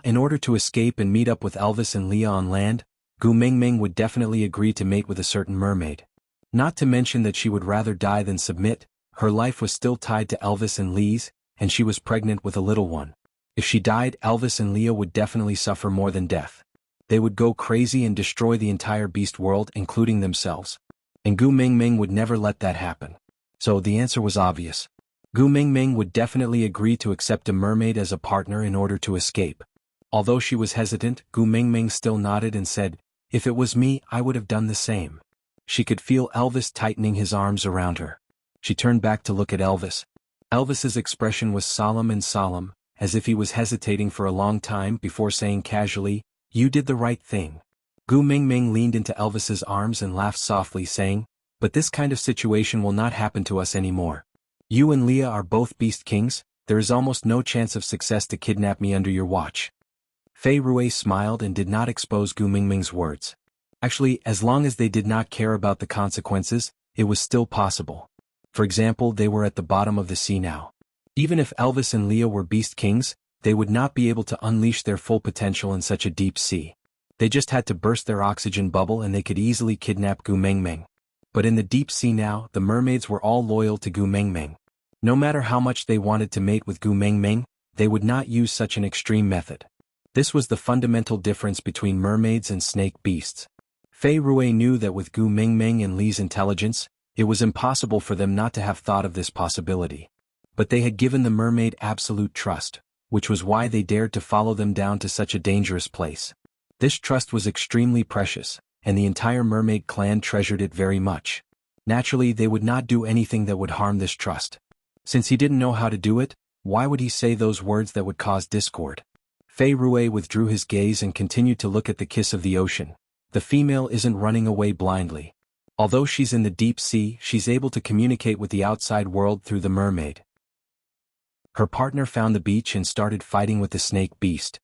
In order to escape and meet up with Elvis and Leah on land, Gu Mingming would definitely agree to mate with a certain mermaid. Not to mention that she would rather die than submit. Her life was still tied to Elvis and Lee's, and she was pregnant with a little one. If she died, Elvis and Leah would definitely suffer more than death. They would go crazy and destroy the entire beast world, including themselves. And Gu Mingming would never let that happen. So the answer was obvious. Gu Mingming would definitely agree to accept a mermaid as a partner in order to escape. Although she was hesitant, Gu Mingming still nodded and said, "If it was me, I would have done the same." She could feel Elvis tightening his arms around her. She turned back to look at Elvis. Elvis's expression was solemn, as if he was hesitating for a long time before saying casually, "You did the right thing." Gu Mingming leaned into Elvis's arms and laughed softly, saying, "But this kind of situation will not happen to us anymore. You and Leah are both beast kings, there is almost no chance of success to kidnap me under your watch." Fei Rui smiled and did not expose Gu Mingming's words. Actually, as long as they did not care about the consequences, it was still possible. For example, they were at the bottom of the sea now. Even if Elvis and Leo were beast kings, they would not be able to unleash their full potential in such a deep sea. They just had to burst their oxygen bubble and they could easily kidnap Gu Mingming. But in the deep sea now, the mermaids were all loyal to Gu Mingming. No matter how much they wanted to mate with Gu Mingming, they would not use such an extreme method. This was the fundamental difference between mermaids and snake beasts. Fei Rui knew that with Gu Mingming and Li's intelligence, it was impossible for them not to have thought of this possibility. But they had given the mermaid absolute trust, which was why they dared to follow them down to such a dangerous place. This trust was extremely precious, and the entire mermaid clan treasured it very much. Naturally, they would not do anything that would harm this trust. Since he didn't know how to do it, why would he say those words that would cause discord? Fei Rui withdrew his gaze and continued to look at the kiss of the ocean. The female isn't running away blindly. Although she's in the deep sea, she's able to communicate with the outside world through the mermaid. Her partner found the beach and started fighting with the snake beast.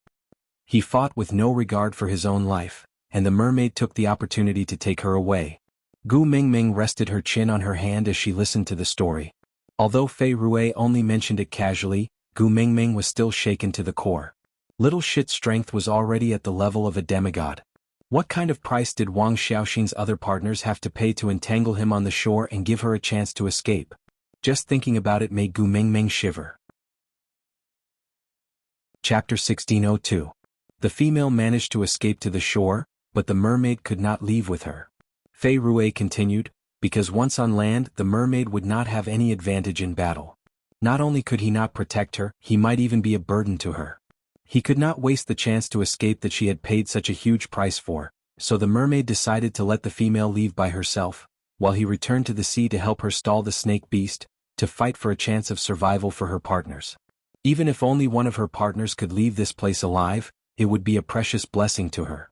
He fought with no regard for his own life, and the mermaid took the opportunity to take her away. Gu Mingming rested her chin on her hand as she listened to the story. Although Fei Rui only mentioned it casually, Gu Mingming was still shaken to the core. Little Shit's strength was already at the level of a demigod. What kind of price did Wang Xiaoxin's other partners have to pay to entangle him on the shore and give her a chance to escape? Just thinking about it made Gu Mingming shiver. Chapter 1602. The female managed to escape to the shore, but the mermaid could not leave with her. Fei Rui continued, because once on land the mermaid would not have any advantage in battle. Not only could he not protect her, he might even be a burden to her. He could not waste the chance to escape that she had paid such a huge price for, so the mermaid decided to let the female leave by herself, while he returned to the sea to help her stall the snake beast, to fight for a chance of survival for her partners. Even if only one of her partners could leave this place alive, it would be a precious blessing to her.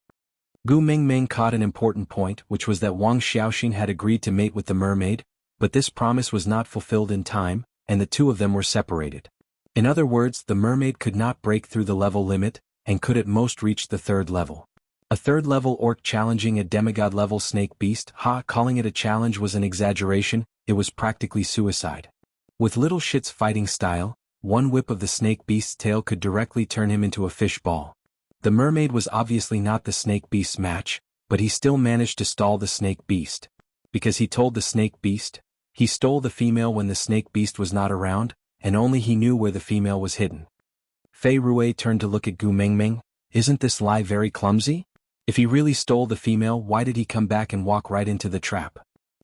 Gu Mingming caught an important point, which was that Wang Xiaoxin had agreed to mate with the mermaid, but this promise was not fulfilled in time, and the two of them were separated. In other words, the mermaid could not break through the level limit, and could at most reach the third level. A third level orc challenging a demigod level snake beast, calling it a challenge was an exaggeration, it was practically suicide. With Little Shit's fighting style, one whip of the snake beast's tail could directly turn him into a fish ball. The mermaid was obviously not the snake beast's match, but he still managed to stall the snake beast. Because he told the snake beast, he stole the female when the snake beast was not around, and only he knew where the female was hidden. Fei Rui turned to look at Gu Mingming. Isn't this lie very clumsy? If he really stole the female, why did he come back and walk right into the trap?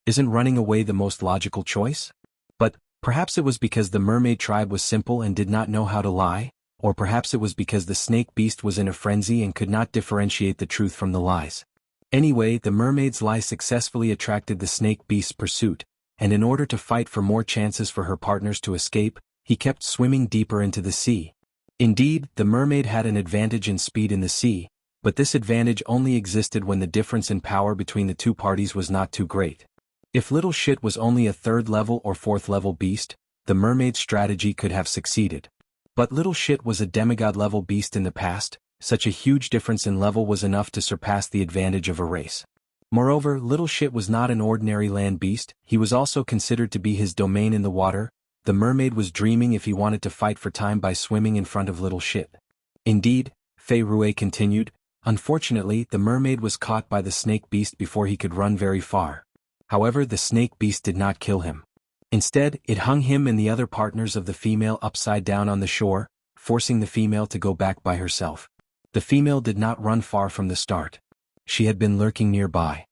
Isn't running away the most logical choice? But perhaps it was because the mermaid tribe was simple and did not know how to lie, or perhaps it was because the snake beast was in a frenzy and could not differentiate the truth from the lies. Anyway, the mermaid's lie successfully attracted the snake beast's pursuit, and in order to fight for more chances for her partners to escape, he kept swimming deeper into the sea. Indeed, the mermaid had an advantage in speed in the sea, but this advantage only existed when the difference in power between the two parties was not too great. If Little Shit was only a third level or fourth level beast, the mermaid's strategy could have succeeded. But Little Shit was a demigod level beast in the past, such a huge difference in level was enough to surpass the advantage of a race. Moreover, Little Shit was not an ordinary land beast, he was also considered to be his domain in the water. The mermaid was dreaming if he wanted to fight for time by swimming in front of Little Shit. Indeed, Fei Rui continued, unfortunately the mermaid was caught by the snake beast before he could run very far. However, the snake beast did not kill him. Instead, it hung him and the other partners of the female upside down on the shore, forcing the female to go back by herself. The female did not run far from the start. She had been lurking nearby.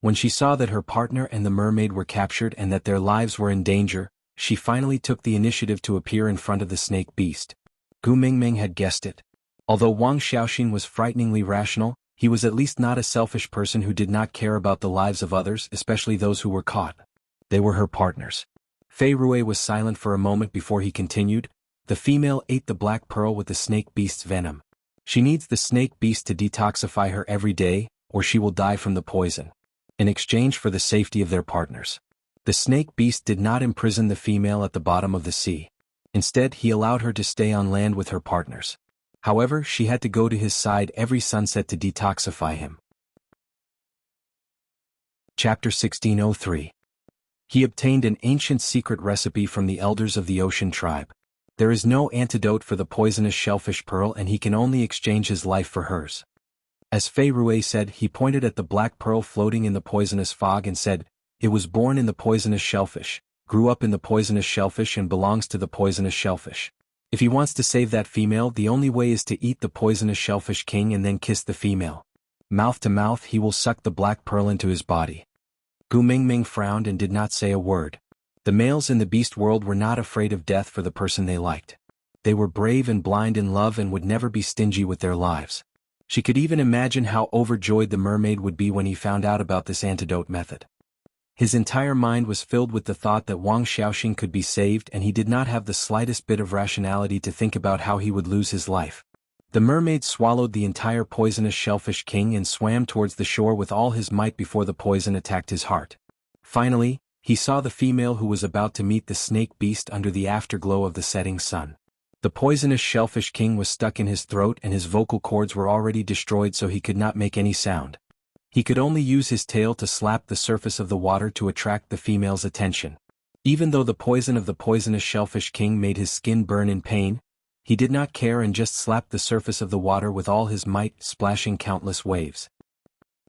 When she saw that her partner and the mermaid were captured and that their lives were in danger, she finally took the initiative to appear in front of the snake beast. Gu Mingming had guessed it. Although Wang Xiaoxin was frighteningly rational, he was at least not a selfish person who did not care about the lives of others, especially those who were caught. They were her partners. Fei Rui was silent for a moment before he continued. The female ate the black pearl with the snake beast's venom. She needs the snake beast to detoxify her every day, or she will die from the poison. In exchange for the safety of their partners. The snake beast did not imprison the female at the bottom of the sea. Instead, he allowed her to stay on land with her partners. However, she had to go to his side every sunset to detoxify him. Chapter 1603. He obtained an ancient secret recipe from the elders of the ocean tribe. There is no antidote for the poisonous shellfish pearl, and he can only exchange his life for hers. As Fei Rui said, he pointed at the black pearl floating in the poisonous fog and said, "It was born in the poisonous shellfish, grew up in the poisonous shellfish, and belongs to the poisonous shellfish. If he wants to save that female, the only way is to eat the poisonous shellfish king and then kiss the female. Mouth to mouth he will suck the black pearl into his body." Gu Mingming frowned and did not say a word. The males in the beast world were not afraid of death for the person they liked. They were brave and blind in love and would never be stingy with their lives. She could even imagine how overjoyed the mermaid would be when he found out about this antidote method. His entire mind was filled with the thought that Wang Xiaoxing could be saved, and he did not have the slightest bit of rationality to think about how he would lose his life. The mermaid swallowed the entire poisonous shellfish king and swam towards the shore with all his might before the poison attacked his heart. Finally, he saw the female who was about to meet the snake beast under the afterglow of the setting sun. The poisonous shellfish king was stuck in his throat and his vocal cords were already destroyed, so he could not make any sound. He could only use his tail to slap the surface of the water to attract the female's attention. Even though the poison of the poisonous shellfish king made his skin burn in pain, he did not care and just slapped the surface of the water with all his might, splashing countless waves.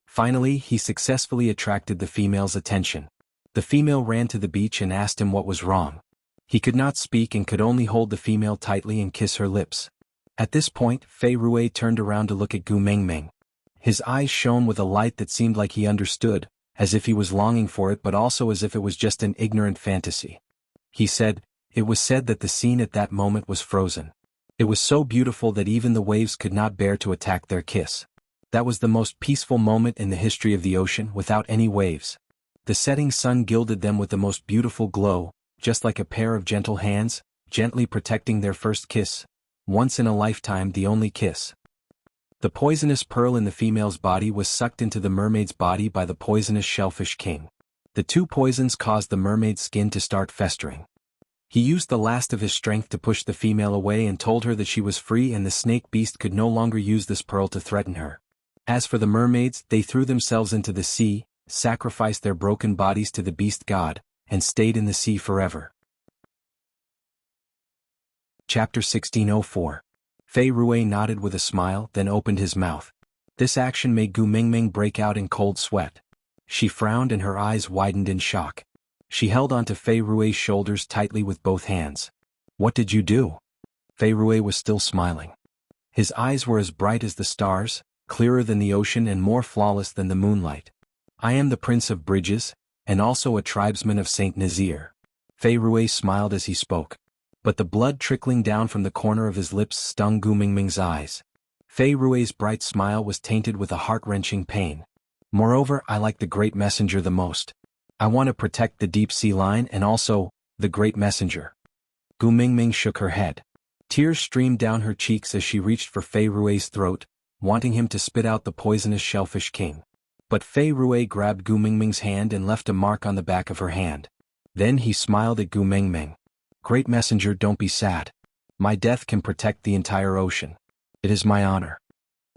Finally, he successfully attracted the female's attention. The female ran to the beach and asked him what was wrong. He could not speak and could only hold the female tightly and kiss her lips. At this point, Fei Rui turned around to look at Gu Mingming. His eyes shone with a light that seemed like he understood, as if he was longing for it, but also as if it was just an ignorant fantasy. He said, "It was said that the scene at that moment was frozen. It was so beautiful that even the waves could not bear to attack their kiss. That was the most peaceful moment in the history of the ocean, without any waves. The setting sun gilded them with the most beautiful glow, just like a pair of gentle hands, gently protecting their first kiss. Once in a lifetime, the only kiss." The poisonous pearl in the female's body was sucked into the mermaid's body by the poisonous shellfish king. The two poisons caused the mermaid's skin to start festering. He used the last of his strength to push the female away and told her that she was free and the snake beast could no longer use this pearl to threaten her. As for the mermaids, they threw themselves into the sea, sacrificed their broken bodies to the beast god, and stayed in the sea forever. Chapter 1604. Fei Rui nodded with a smile, then opened his mouth. This action made Gu Mingming break out in cold sweat. She frowned and her eyes widened in shock. She held onto Fei Rui's shoulders tightly with both hands. "What did you do?" Fei Rui was still smiling. His eyes were as bright as the stars, clearer than the ocean and more flawless than the moonlight. "I am the Prince of Bridges, and also a tribesman of Saint Nazir." Fei Rui smiled as he spoke. But the blood trickling down from the corner of his lips stung Gu Mingming's eyes. Fei Rui's bright smile was tainted with a heart-wrenching pain. "Moreover, I like the Great Messenger the most. I want to protect the deep-sea line and also, the Great Messenger." Gu Mingming shook her head. Tears streamed down her cheeks as she reached for Fei Rui's throat, wanting him to spit out the poisonous shellfish king. But Fei Rui grabbed Gu Mingming's hand and left a mark on the back of her hand. Then he smiled at Gu Mingming. "Great Messenger, don't be sad. My death can protect the entire ocean. It is my honor."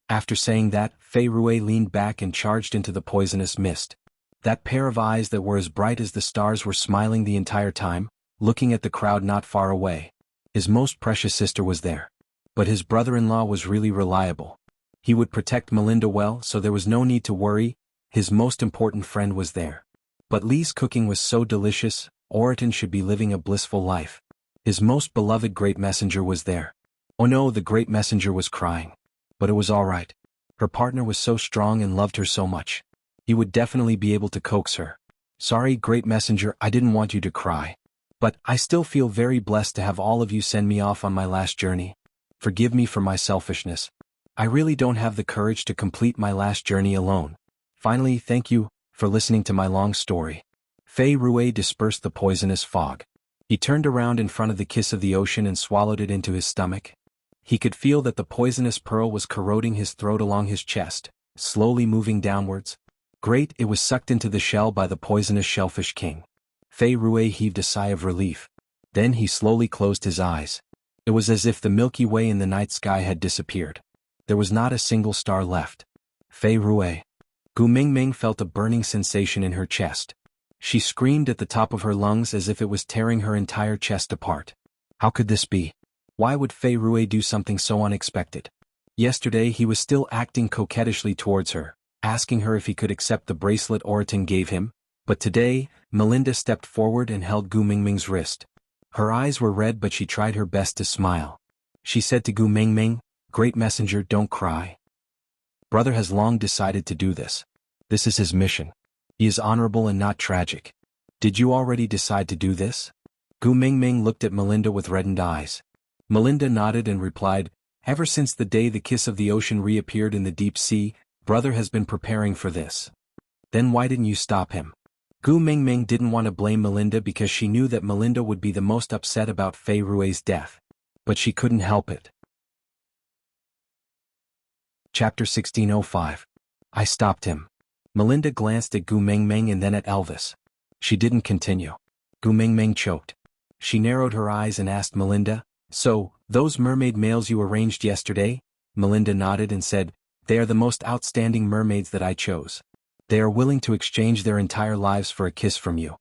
After saying that, Fei Rui leaned back and charged into the poisonous mist. That pair of eyes that were as bright as the stars were smiling the entire time, looking at the crowd not far away. His most precious sister was there. But his brother-in-law was really reliable. He would protect Melinda well, so there was no need to worry. His most important friend was there. But Li's cooking was so delicious, Oriton should be living a blissful life. His most beloved Great Messenger was there. Oh no, the Great Messenger was crying. But it was all right. Her partner was so strong and loved her so much. He would definitely be able to coax her. "Sorry, Great Messenger, I didn't want you to cry. But I still feel very blessed to have all of you send me off on my last journey. Forgive me for my selfishness. I really don't have the courage to complete my last journey alone. Finally, thank you for listening to my long story." Fei Rui dispersed the poisonous fog. He turned around in front of the kiss of the ocean and swallowed it into his stomach. He could feel that the poisonous pearl was corroding his throat along his chest, slowly moving downwards. Great, it was sucked into the shell by the poisonous shellfish king. Fei Rui heaved a sigh of relief. Then he slowly closed his eyes. It was as if the Milky Way in the night sky had disappeared. There was not a single star left. Fei Rui. Gu Mingming felt a burning sensation in her chest. She screamed at the top of her lungs as if it was tearing her entire chest apart. How could this be? Why would Fei Rui do something so unexpected? Yesterday he was still acting coquettishly towards her, asking her if he could accept the bracelet Oriton gave him, but today, Melinda stepped forward and held Gu Mingming's wrist. Her eyes were red but she tried her best to smile. She said to Gu Mingming, "Great messenger, don't cry. Brother has long decided to do this. This is his mission. He is honorable and not tragic. Did you already decide to do this?" Gu Mingming looked at Melinda with reddened eyes. Melinda nodded and replied, "Ever since the day the kiss of the ocean reappeared in the deep sea, brother has been preparing for this." "Then why didn't you stop him?" Gu Mingming didn't want to blame Melinda because she knew that Melinda would be the most upset about Fei Rui's death. But she couldn't help it. Chapter 1605. I stopped him. Melinda glanced at Gu Mingming and then at Elvis. She didn't continue. Gu Mingming choked. She narrowed her eyes and asked Melinda, "So, those mermaid males you arranged yesterday?" Melinda nodded and said, "They are the most outstanding mermaids that I chose. They are willing to exchange their entire lives for a kiss from you."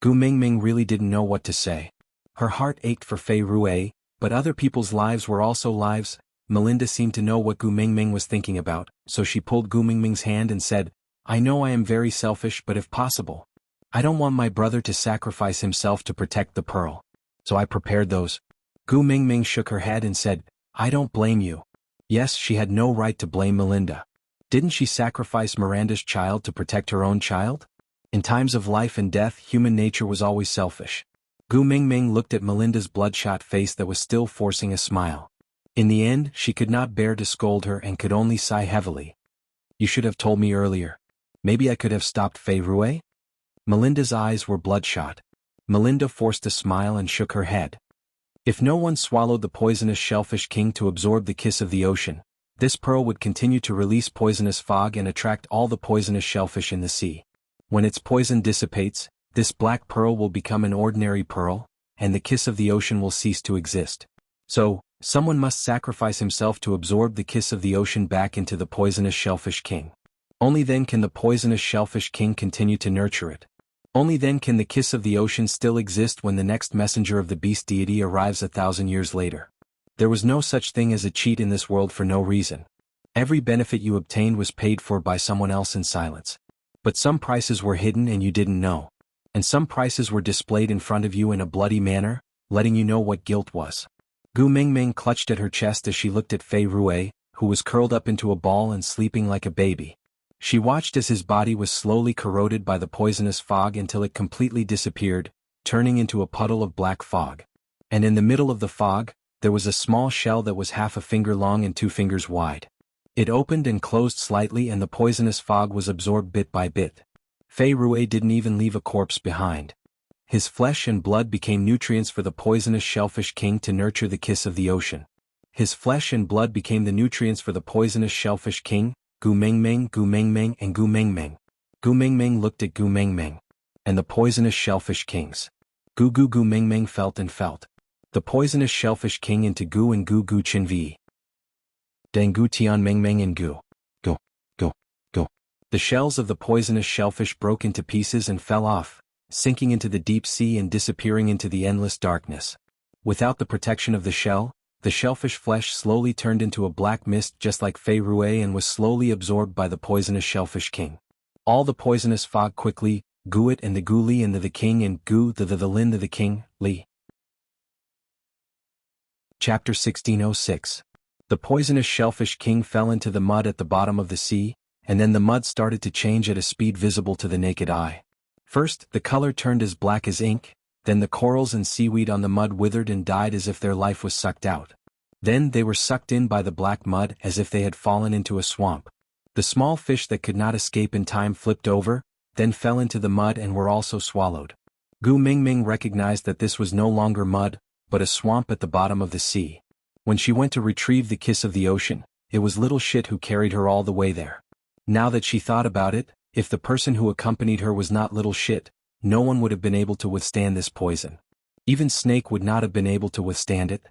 Gu Mingming really didn't know what to say. Her heart ached for Fei Rui, but other people's lives were also lives. Melinda seemed to know what Gu Mingming was thinking about, so she pulled Gu Mingming's hand and said, "I know I am very selfish, but if possible, I don't want my brother to sacrifice himself to protect the pearl. So I prepared those." Gu Mingming shook her head and said, "I don't blame you." Yes, she had no right to blame Melinda. Didn't she sacrifice Miranda's child to protect her own child? In times of life and death, human nature was always selfish. Gu Mingming looked at Melinda's bloodshot face that was still forcing a smile. In the end, she could not bear to scold her and could only sigh heavily. "You should have told me earlier. Maybe I could have stopped Fei Rui?" Melinda's eyes were bloodshot. Melinda forced a smile and shook her head. If no one swallowed the poisonous shellfish king to absorb the kiss of the ocean, this pearl would continue to release poisonous fog and attract all the poisonous shellfish in the sea. When its poison dissipates, this black pearl will become an ordinary pearl, and the kiss of the ocean will cease to exist. So, someone must sacrifice himself to absorb the kiss of the ocean back into the poisonous shellfish king. Only then can the poisonous shellfish king continue to nurture it. Only then can the kiss of the ocean still exist when the next messenger of the beast deity arrives 1,000 years later. There was no such thing as a cheat in this world for no reason. Every benefit you obtained was paid for by someone else in silence. But some prices were hidden and you didn't know. And some prices were displayed in front of you in a bloody manner, letting you know what guilt was. Gu Mingming clutched at her chest as she looked at Fei Rui, who was curled up into a ball and sleeping like a baby. She watched as his body was slowly corroded by the poisonous fog until it completely disappeared, turning into a puddle of black fog. And in the middle of the fog, there was a small shell that was half a finger long and 2 fingers wide. It opened and closed slightly and the poisonous fog was absorbed bit by bit. Fei Rui didn't even leave a corpse behind. His flesh and blood became nutrients for the poisonous shellfish king to nurture the kiss of the ocean. His flesh and blood became the nutrients for the poisonous shellfish king, Gu Mingming, Gu Mingming, and Gu Mingming. Gu Mingming looked at Gu Mingming. And the poisonous shellfish kings. Gu Mingming felt and felt. The poisonous shellfish king into Gu and Gu Chinvi. Deng Gu Tian Mingming and Gu. Go, go, go. The shells of the poisonous shellfish broke into pieces and fell off, sinking into the deep sea and disappearing into the endless darkness. Without the protection of the shellfish flesh slowly turned into a black mist just like Fei Rui and was slowly absorbed by the poisonous shellfish king. All the poisonous fog quickly, Gu it and the Gu Li and the king and Gu the Lin the king, Li. Chapter 1606. The poisonous shellfish king fell into the mud at the bottom of the sea, and then the mud started to change at a speed visible to the naked eye. First, the color turned as black as ink, then the corals and seaweed on the mud withered and died as if their life was sucked out. Then they were sucked in by the black mud as if they had fallen into a swamp. The small fish that could not escape in time flipped over, then fell into the mud and were also swallowed. Gu Mingming recognized that this was no longer mud, but a swamp at the bottom of the sea. When she went to retrieve the kiss of the ocean, it was little shit who carried her all the way there. Now that she thought about it, if the person who accompanied her was not little shit, no one would have been able to withstand this poison. Even Snake would not have been able to withstand it.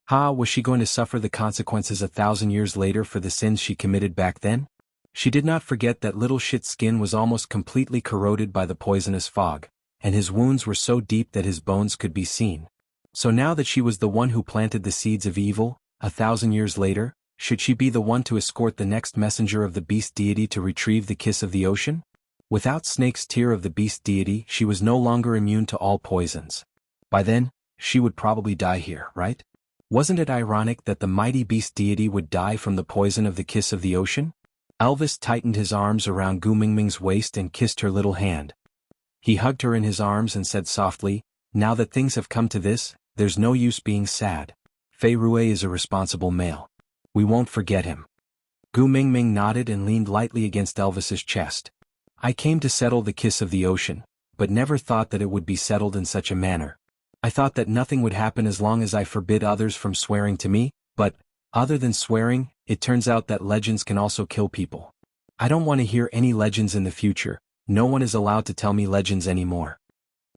Ha, was she going to suffer the consequences 1,000 years later for the sins she committed back then? She did not forget that little shit's skin was almost completely corroded by the poisonous fog, and his wounds were so deep that his bones could be seen. So now that she was the one who planted the seeds of evil, 1,000 years later, should she be the one to escort the next messenger of the beast deity to retrieve the kiss of the ocean? Without Snake's tear of the beast deity, she was no longer immune to all poisons. By then, she would probably die here, right? Wasn't it ironic that the mighty beast deity would die from the poison of the kiss of the ocean? Elvis tightened his arms around Gu Mingming's waist and kissed her little hand. He hugged her in his arms and said softly, "Now that things have come to this, there's no use being sad. Fei Rue is a responsible male. We won't forget him." Gu Mingming nodded and leaned lightly against Elvis's chest. "I came to settle the kiss of the ocean, but never thought that it would be settled in such a manner. I thought that nothing would happen as long as I forbid others from swearing to me, but, other than swearing, it turns out that legends can also kill people. I don't want to hear any legends in the future. No one is allowed to tell me legends anymore."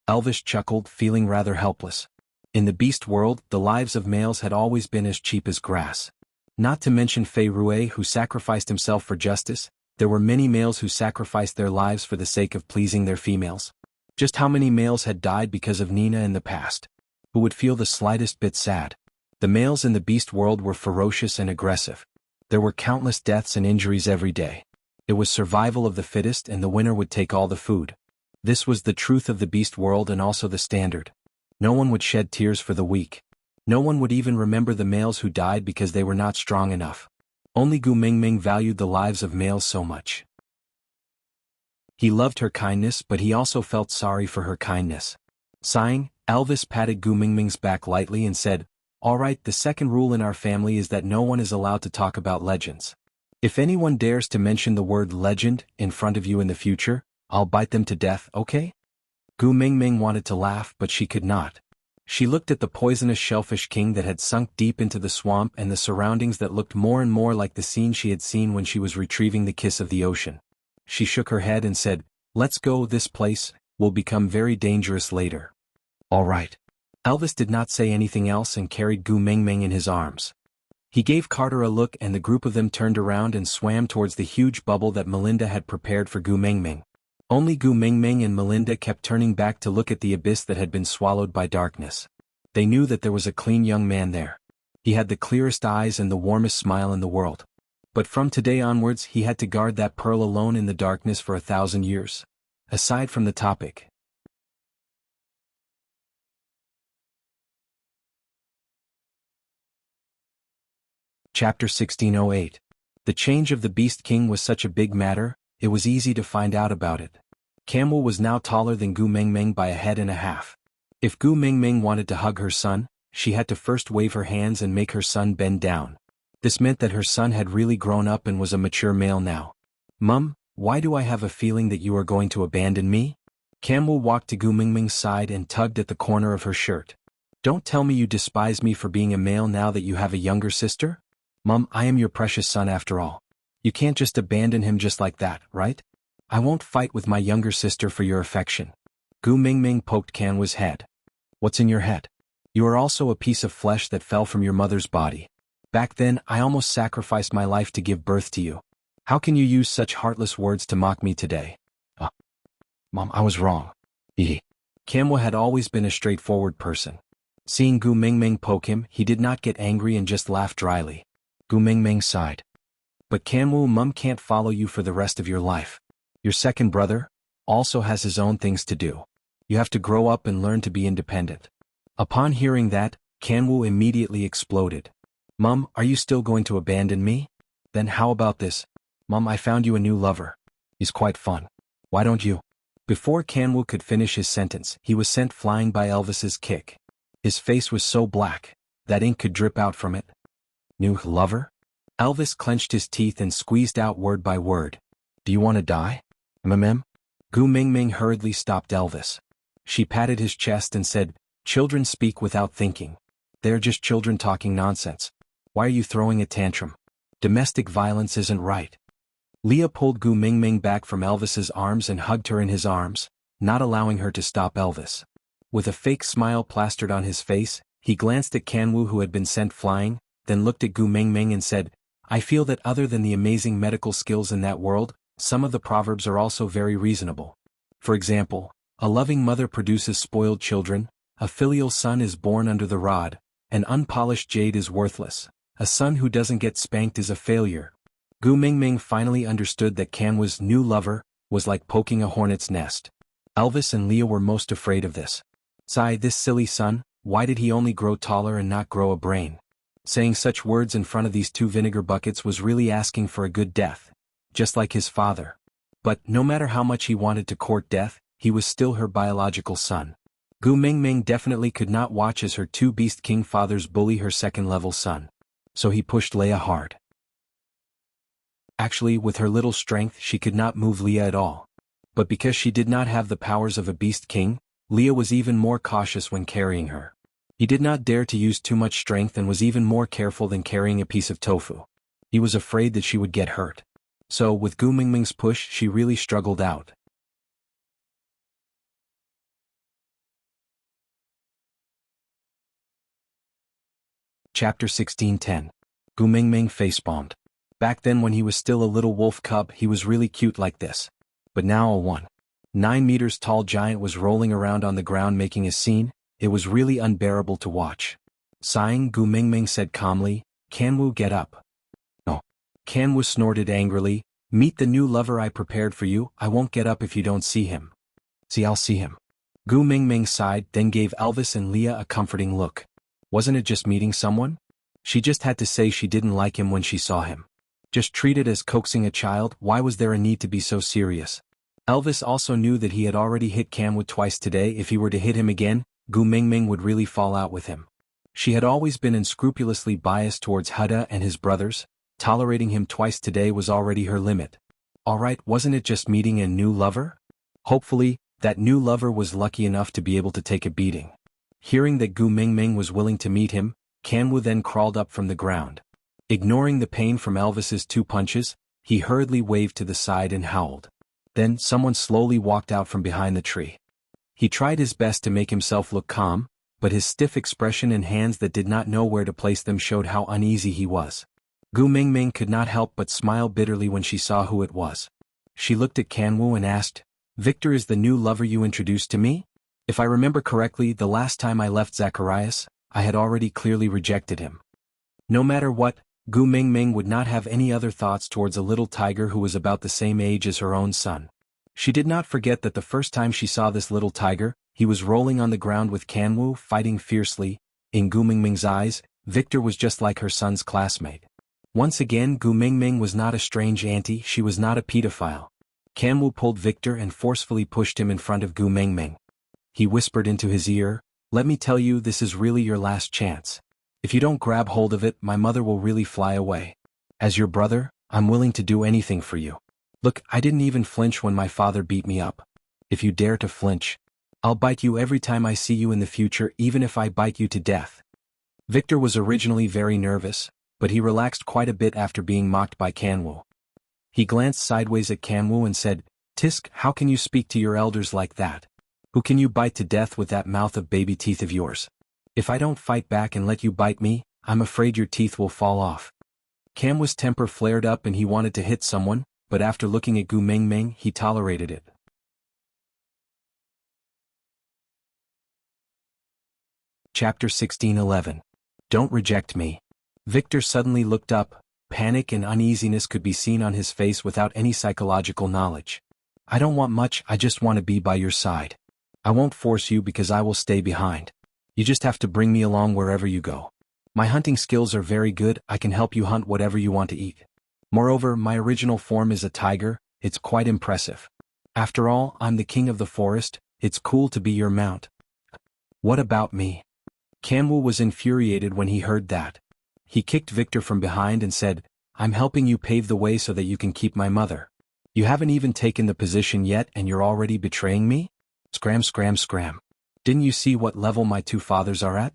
Elvis chuckled, feeling rather helpless. In the beast world, the lives of males had always been as cheap as grass. Not to mention Fei Rue, who sacrificed himself for justice, there were many males who sacrificed their lives for the sake of pleasing their females. Just how many males had died because of Nina in the past? Who would feel the slightest bit sad? The males in the beast world were ferocious and aggressive. There were countless deaths and injuries every day. It was survival of the fittest, and the winner would take all the food. This was the truth of the beast world and also the standard. No one would shed tears for the weak. No one would even remember the males who died because they were not strong enough. Only Gu Mingming valued the lives of males so much. He loved her kindness, but he also felt sorry for her kindness. Sighing, Elvis patted Gu Mingming's back lightly and said, "All right, the second rule in our family is that no one is allowed to talk about legends. If anyone dares to mention the word legend in front of you in the future, I'll bite them to death, okay?" Gu Mingming wanted to laugh, but she could not. She looked at the poisonous shellfish king that had sunk deep into the swamp and the surroundings that looked more and more like the scene she had seen when she was retrieving the kiss of the ocean. She shook her head and said, "Let's go, this place will become very dangerous later." "All right." Elvis did not say anything else and carried Gu Mingming in his arms. He gave Carter a look and the group of them turned around and swam towards the huge bubble that Melinda had prepared for Gu Mingming. Only Gu Mingming and Melinda kept turning back to look at the abyss that had been swallowed by darkness. They knew that there was a clean young man there. He had the clearest eyes and the warmest smile in the world. But from today onwards he had to guard that pearl alone in the darkness for 1,000 years. Aside from the topic. Chapter 1608. The change of the Beast King was such a big matter, it was easy to find out about it. Camel was now taller than Gu Mingming by a head and a half. If Gu Mingming wanted to hug her son, she had to first wave her hands and make her son bend down. This meant that her son had really grown up and was a mature male now. "Mum, why do I have a feeling that you are going to abandon me?" Camel walked to Gu Mingming's side and tugged at the corner of her shirt. "Don't tell me you despise me for being a male now that you have a younger sister? Mum, I am your precious son after all. You can't just abandon him just like that, right? I won't fight with my younger sister for your affection." Gu Mingming poked Kanwa's head. "What's in your head? You are also a piece of flesh that fell from your mother's body. Back then, I almost sacrificed my life to give birth to you. How can you use such heartless words to mock me today?" Mom, I was wrong. Kanwa had always been a straightforward person. Seeing Gu Mingming poke him, he did not get angry and just laughed dryly. Gu Mingming sighed. "But Kanwu, Mum can't follow you for the rest of your life. Your second brother also has his own things to do. You have to grow up and learn to be independent." Upon hearing that, Kanwu immediately exploded. "Mum, are you still going to abandon me? Then how about this? Mum, I found you a new lover. He's quite fun. Why don't you?" Before Kanwu could finish his sentence, he was sent flying by Elvis's kick. His face was so black that ink could drip out from it. "New lover?" Elvis clenched his teeth and squeezed out word by word. "Do you want to die? Mm? Gu Mingming hurriedly stopped Elvis. She patted his chest and said, "Children speak without thinking. They're just children talking nonsense. Why are you throwing a tantrum? Domestic violence isn't right." Leah pulled Gu Mingming back from Elvis's arms and hugged her in his arms, not allowing her to stop Elvis. With a fake smile plastered on his face, He glanced at Kanwu who had been sent flying, then looked at Gu Mingming and said, I feel that other than the amazing medical skills in that world, some of the proverbs are also very reasonable. For example, a loving mother produces spoiled children, a filial son is born under the rod, an unpolished jade is worthless, a son who doesn't get spanked is a failure. Gu Mingming finally understood that Kanwu's new lover was like poking a hornet's nest. Elvis and Leah were most afraid of this. Sigh, this silly son, why did he only grow taller and not grow a brain? Saying such words in front of these two vinegar buckets was really asking for a good death, just like his father. But no matter how much he wanted to court death, he was still her biological son. Gu Mingming definitely could not watch as her two beast king fathers bully her second-level son. So he pushed Leia hard. Actually, with her little strength she could not move Leah at all. But because she did not have the powers of a beast king, Leah was even more cautious when carrying her. He did not dare to use too much strength and was even more careful than carrying a piece of tofu. He was afraid that she would get hurt. So, with Gu Mingming's push, she really struggled out. Chapter 16:10. Gu Mingming facepalmed. Back then when he was still a little wolf cub, he was really cute like this. But now a 1.9 meters tall giant was rolling around on the ground making a scene. It was really unbearable to watch. Sighing, Gu Mingming said calmly, Kanwu, get up. No. Kanwu snorted angrily, meet the new lover I prepared for you, I won't get up if you don't see him. See, I'll see him. Gu Mingming sighed, then gave Elvis and Leah a comforting look. Wasn't it just meeting someone? She just had to say she didn't like him when she saw him. Just treat it as coaxing a child, why was there a need to be so serious? Elvis also knew that he had already hit Kanwu twice today. If he were to hit him again, Gu Mingming would really fall out with him. She had always been unscrupulously biased towards Huda and his brothers. Tolerating him twice today was already her limit. Alright, wasn't it just meeting a new lover? Hopefully, that new lover was lucky enough to be able to take a beating. Hearing that Gu Mingming was willing to meet him, Kanwu then crawled up from the ground. Ignoring the pain from Elvis's 2 punches, he hurriedly waved to the side and howled. Then someone slowly walked out from behind the tree. He tried his best to make himself look calm, but his stiff expression and hands that did not know where to place them showed how uneasy he was. Gu Mingming could not help but smile bitterly when she saw who it was. She looked at Kanwu and asked, Victor is the new lover you introduced to me? If I remember correctly, the last time I left Zacharias, I had already clearly rejected him. No matter what, Gu Mingming would not have any other thoughts towards a little tiger who was about the same age as her own son. She did not forget that the first time she saw this little tiger, he was rolling on the ground with Kanwu, fighting fiercely. In Gu Mingming's eyes, Victor was just like her son's classmate. Once again, Gu Mingming was not a strange auntie, she was not a pedophile. Kanwu pulled Victor and forcefully pushed him in front of Gu Mingming. He whispered into his ear, let me tell you, this is really your last chance. If you don't grab hold of it, my mother will really fly away. As your brother, I'm willing to do anything for you. Look, I didn't even flinch when my father beat me up. If you dare to flinch, I'll bite you every time I see you in the future, even if I bite you to death. Victor was originally very nervous, but he relaxed quite a bit after being mocked by Kanwu. He glanced sideways at Kanwu and said, Tisk, how can you speak to your elders like that? Who can you bite to death with that mouth of baby teeth of yours? If I don't fight back and let you bite me, I'm afraid your teeth will fall off. Kanwu's temper flared up and he wanted to hit someone, but after looking at Gu Mingming, he tolerated it. Chapter 16:11. Don't reject me. Victor suddenly looked up. Panic and uneasiness could be seen on his face without any psychological knowledge. I don't want much, I just want to be by your side. I won't force you because I will stay behind. You just have to bring me along wherever you go. My hunting skills are very good, I can help you hunt whatever you want to eat. Moreover, my original form is a tiger, it's quite impressive. After all, I'm the king of the forest, it's cool to be your mount. What about me? Kanwu was infuriated when he heard that. He kicked Victor from behind and said, I'm helping you pave the way so that you can keep my mother. You haven't even taken the position yet and you're already betraying me? Scram scram scram. Didn't you see what level my 2 fathers are at?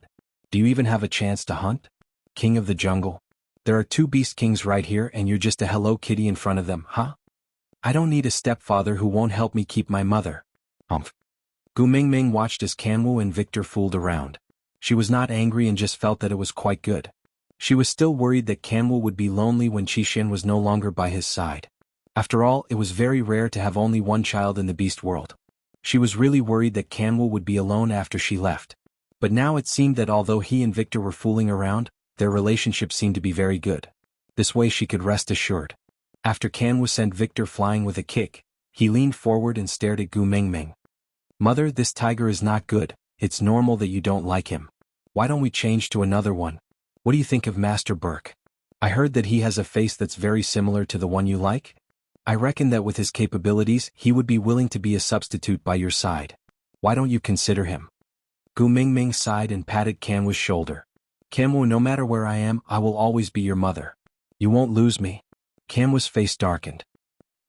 Do you even have a chance to hunt? King of the jungle. There are 2 beast kings right here and you're just a Hello Kitty in front of them, huh? I don't need a stepfather who won't help me keep my mother. Humph. Gu Mingming watched as Kanwu and Victor fooled around. She was not angry and just felt that it was quite good. She was still worried that Kanwu would be lonely when Xianxian was no longer by his side. After all, it was very rare to have only one child in the beast world. She was really worried that Kanwu would be alone after she left. But now it seemed that although he and Victor were fooling around, their relationship seemed to be very good. This way she could rest assured. After Kanwu sent Victor flying with a kick, he leaned forward and stared at Gu Mingming. "Mother, this tiger is not good. It's normal that you don't like him. Why don't we change to another one? What do you think of Master Burke? I heard that he has a face that's very similar to the one you like. I reckon that with his capabilities he would be willing to be a substitute by your side. Why don't you consider him?" Gu Mingming sighed and patted Kanwu's shoulder. "Kanwu, no matter where I am, I will always be your mother. You won't lose me." Kanwu's face darkened.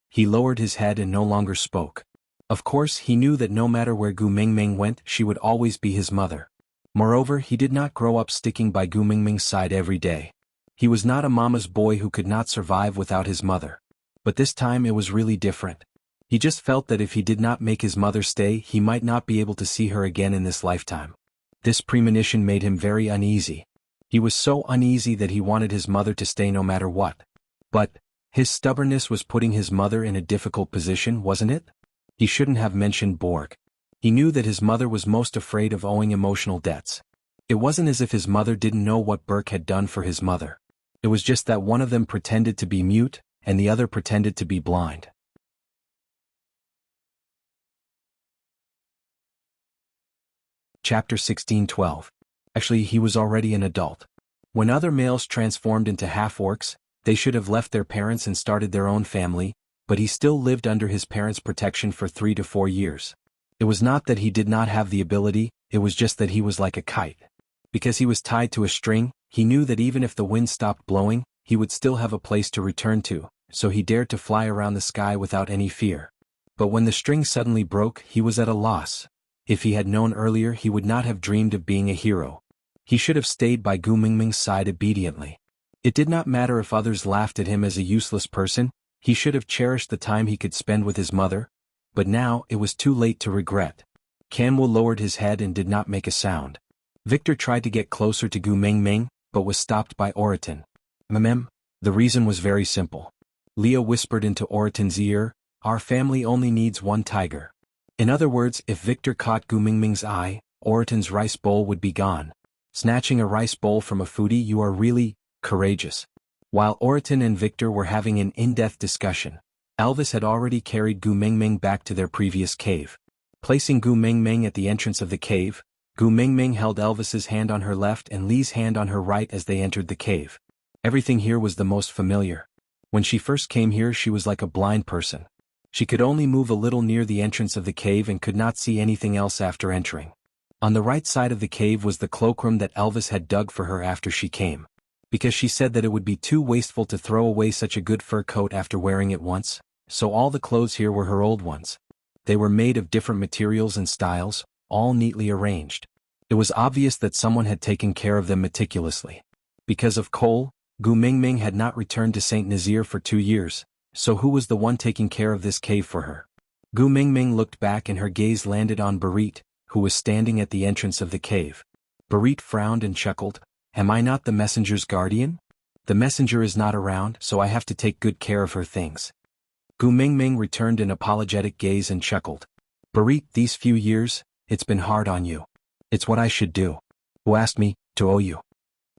He lowered his head and no longer spoke. Of course, he knew that no matter where Gu Mingming went, she would always be his mother. Moreover, he did not grow up sticking by Gu Mingming's side every day. He was not a mama's boy who could not survive without his mother. But this time it was really different. He just felt that if he did not make his mother stay, he might not be able to see her again in this lifetime. This premonition made him very uneasy. He was so uneasy that he wanted his mother to stay no matter what. But his stubbornness was putting his mother in a difficult position, wasn't it? He shouldn't have mentioned Borg. He knew that his mother was most afraid of owing emotional debts. It wasn't as if his mother didn't know what Burke had done for his mother. It was just that one of them pretended to be mute, and the other pretended to be blind. Chapter 16:12. Actually, he was already an adult. When other males transformed into half-orcs, they should have left their parents and started their own family, but he still lived under his parents' protection for 3 to 4 years. It was not that he did not have the ability, it was just that he was like a kite. Because he was tied to a string, he knew that even if the wind stopped blowing, he would still have a place to return to, so he dared to fly around the sky without any fear. But when the string suddenly broke, he was at a loss. If he had known earlier, he would not have dreamed of being a hero. He should have stayed by Gu Mingming's side obediently. It did not matter if others laughed at him as a useless person, he should have cherished the time he could spend with his mother, but now it was too late to regret. Kanwu lowered his head and did not make a sound. Victor tried to get closer to Gu Mingming, but was stopped by Oriton. The reason was very simple. Leah whispered into Oriton's ear, "Our family only needs one tiger." In other words, if Victor caught Gu Mingming's eye, Oriton's rice bowl would be gone. Snatching a rice bowl from a foodie, you are really courageous. While Oriton and Victor were having an in-depth discussion, Elvis had already carried Gu Mingming back to their previous cave. Placing Gu Mingming at the entrance of the cave, Gu Mingming held Elvis's hand on her left and Lee's hand on her right as they entered the cave. Everything here was the most familiar. When she first came here, she was like a blind person. She could only move a little near the entrance of the cave and could not see anything else after entering. On the right side of the cave was the cloakroom that Elvis had dug for her after she came. Because she said that it would be too wasteful to throw away such a good fur coat after wearing it once, so all the clothes here were her old ones. They were made of different materials and styles, all neatly arranged. It was obvious that someone had taken care of them meticulously. Because of Cole, Gu Mingming had not returned to St. Nazaire for 2 years, so who was the one taking care of this cave for her? Gu Mingming looked back and her gaze landed on Barit, who was standing at the entrance of the cave. Barit frowned and chuckled, "Am I not the messenger's guardian? The messenger is not around, so I have to take good care of her things." Gu Mingming returned an apologetic gaze and chuckled. "Barit, these few years, it's been hard on you. It's what I should do. Who asked me to owe you?"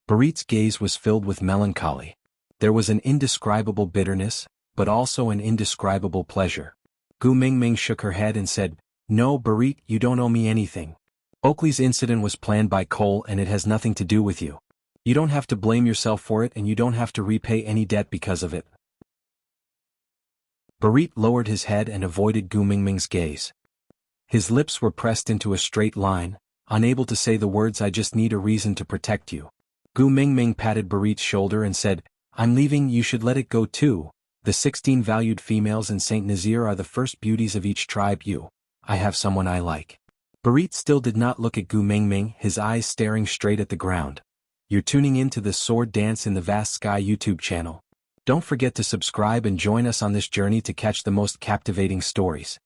Barit's gaze was filled with melancholy. There was an indescribable bitterness, but also an indescribable pleasure. Gu Mingming shook her head and said, "No, Barit, you don't owe me anything. Oakley's incident was planned by Cole and it has nothing to do with you. You don't have to blame yourself for it and you don't have to repay any debt because of it." Barit lowered his head and avoided Gu Mingming's gaze. His lips were pressed into a straight line, unable to say the words, "I just need a reason to protect you." Gu Mingming patted Barit's shoulder and said, "I'm leaving, you should let it go too. The 16 valued females in St. Nazaire are the first beauties of each tribe. I have someone I like." Barit still did not look at Gu Mingming, his eyes staring straight at the ground. You're tuning in to the Sword Dance in the Vast Sky YouTube channel. Don't forget to subscribe and join us on this journey to catch the most captivating stories.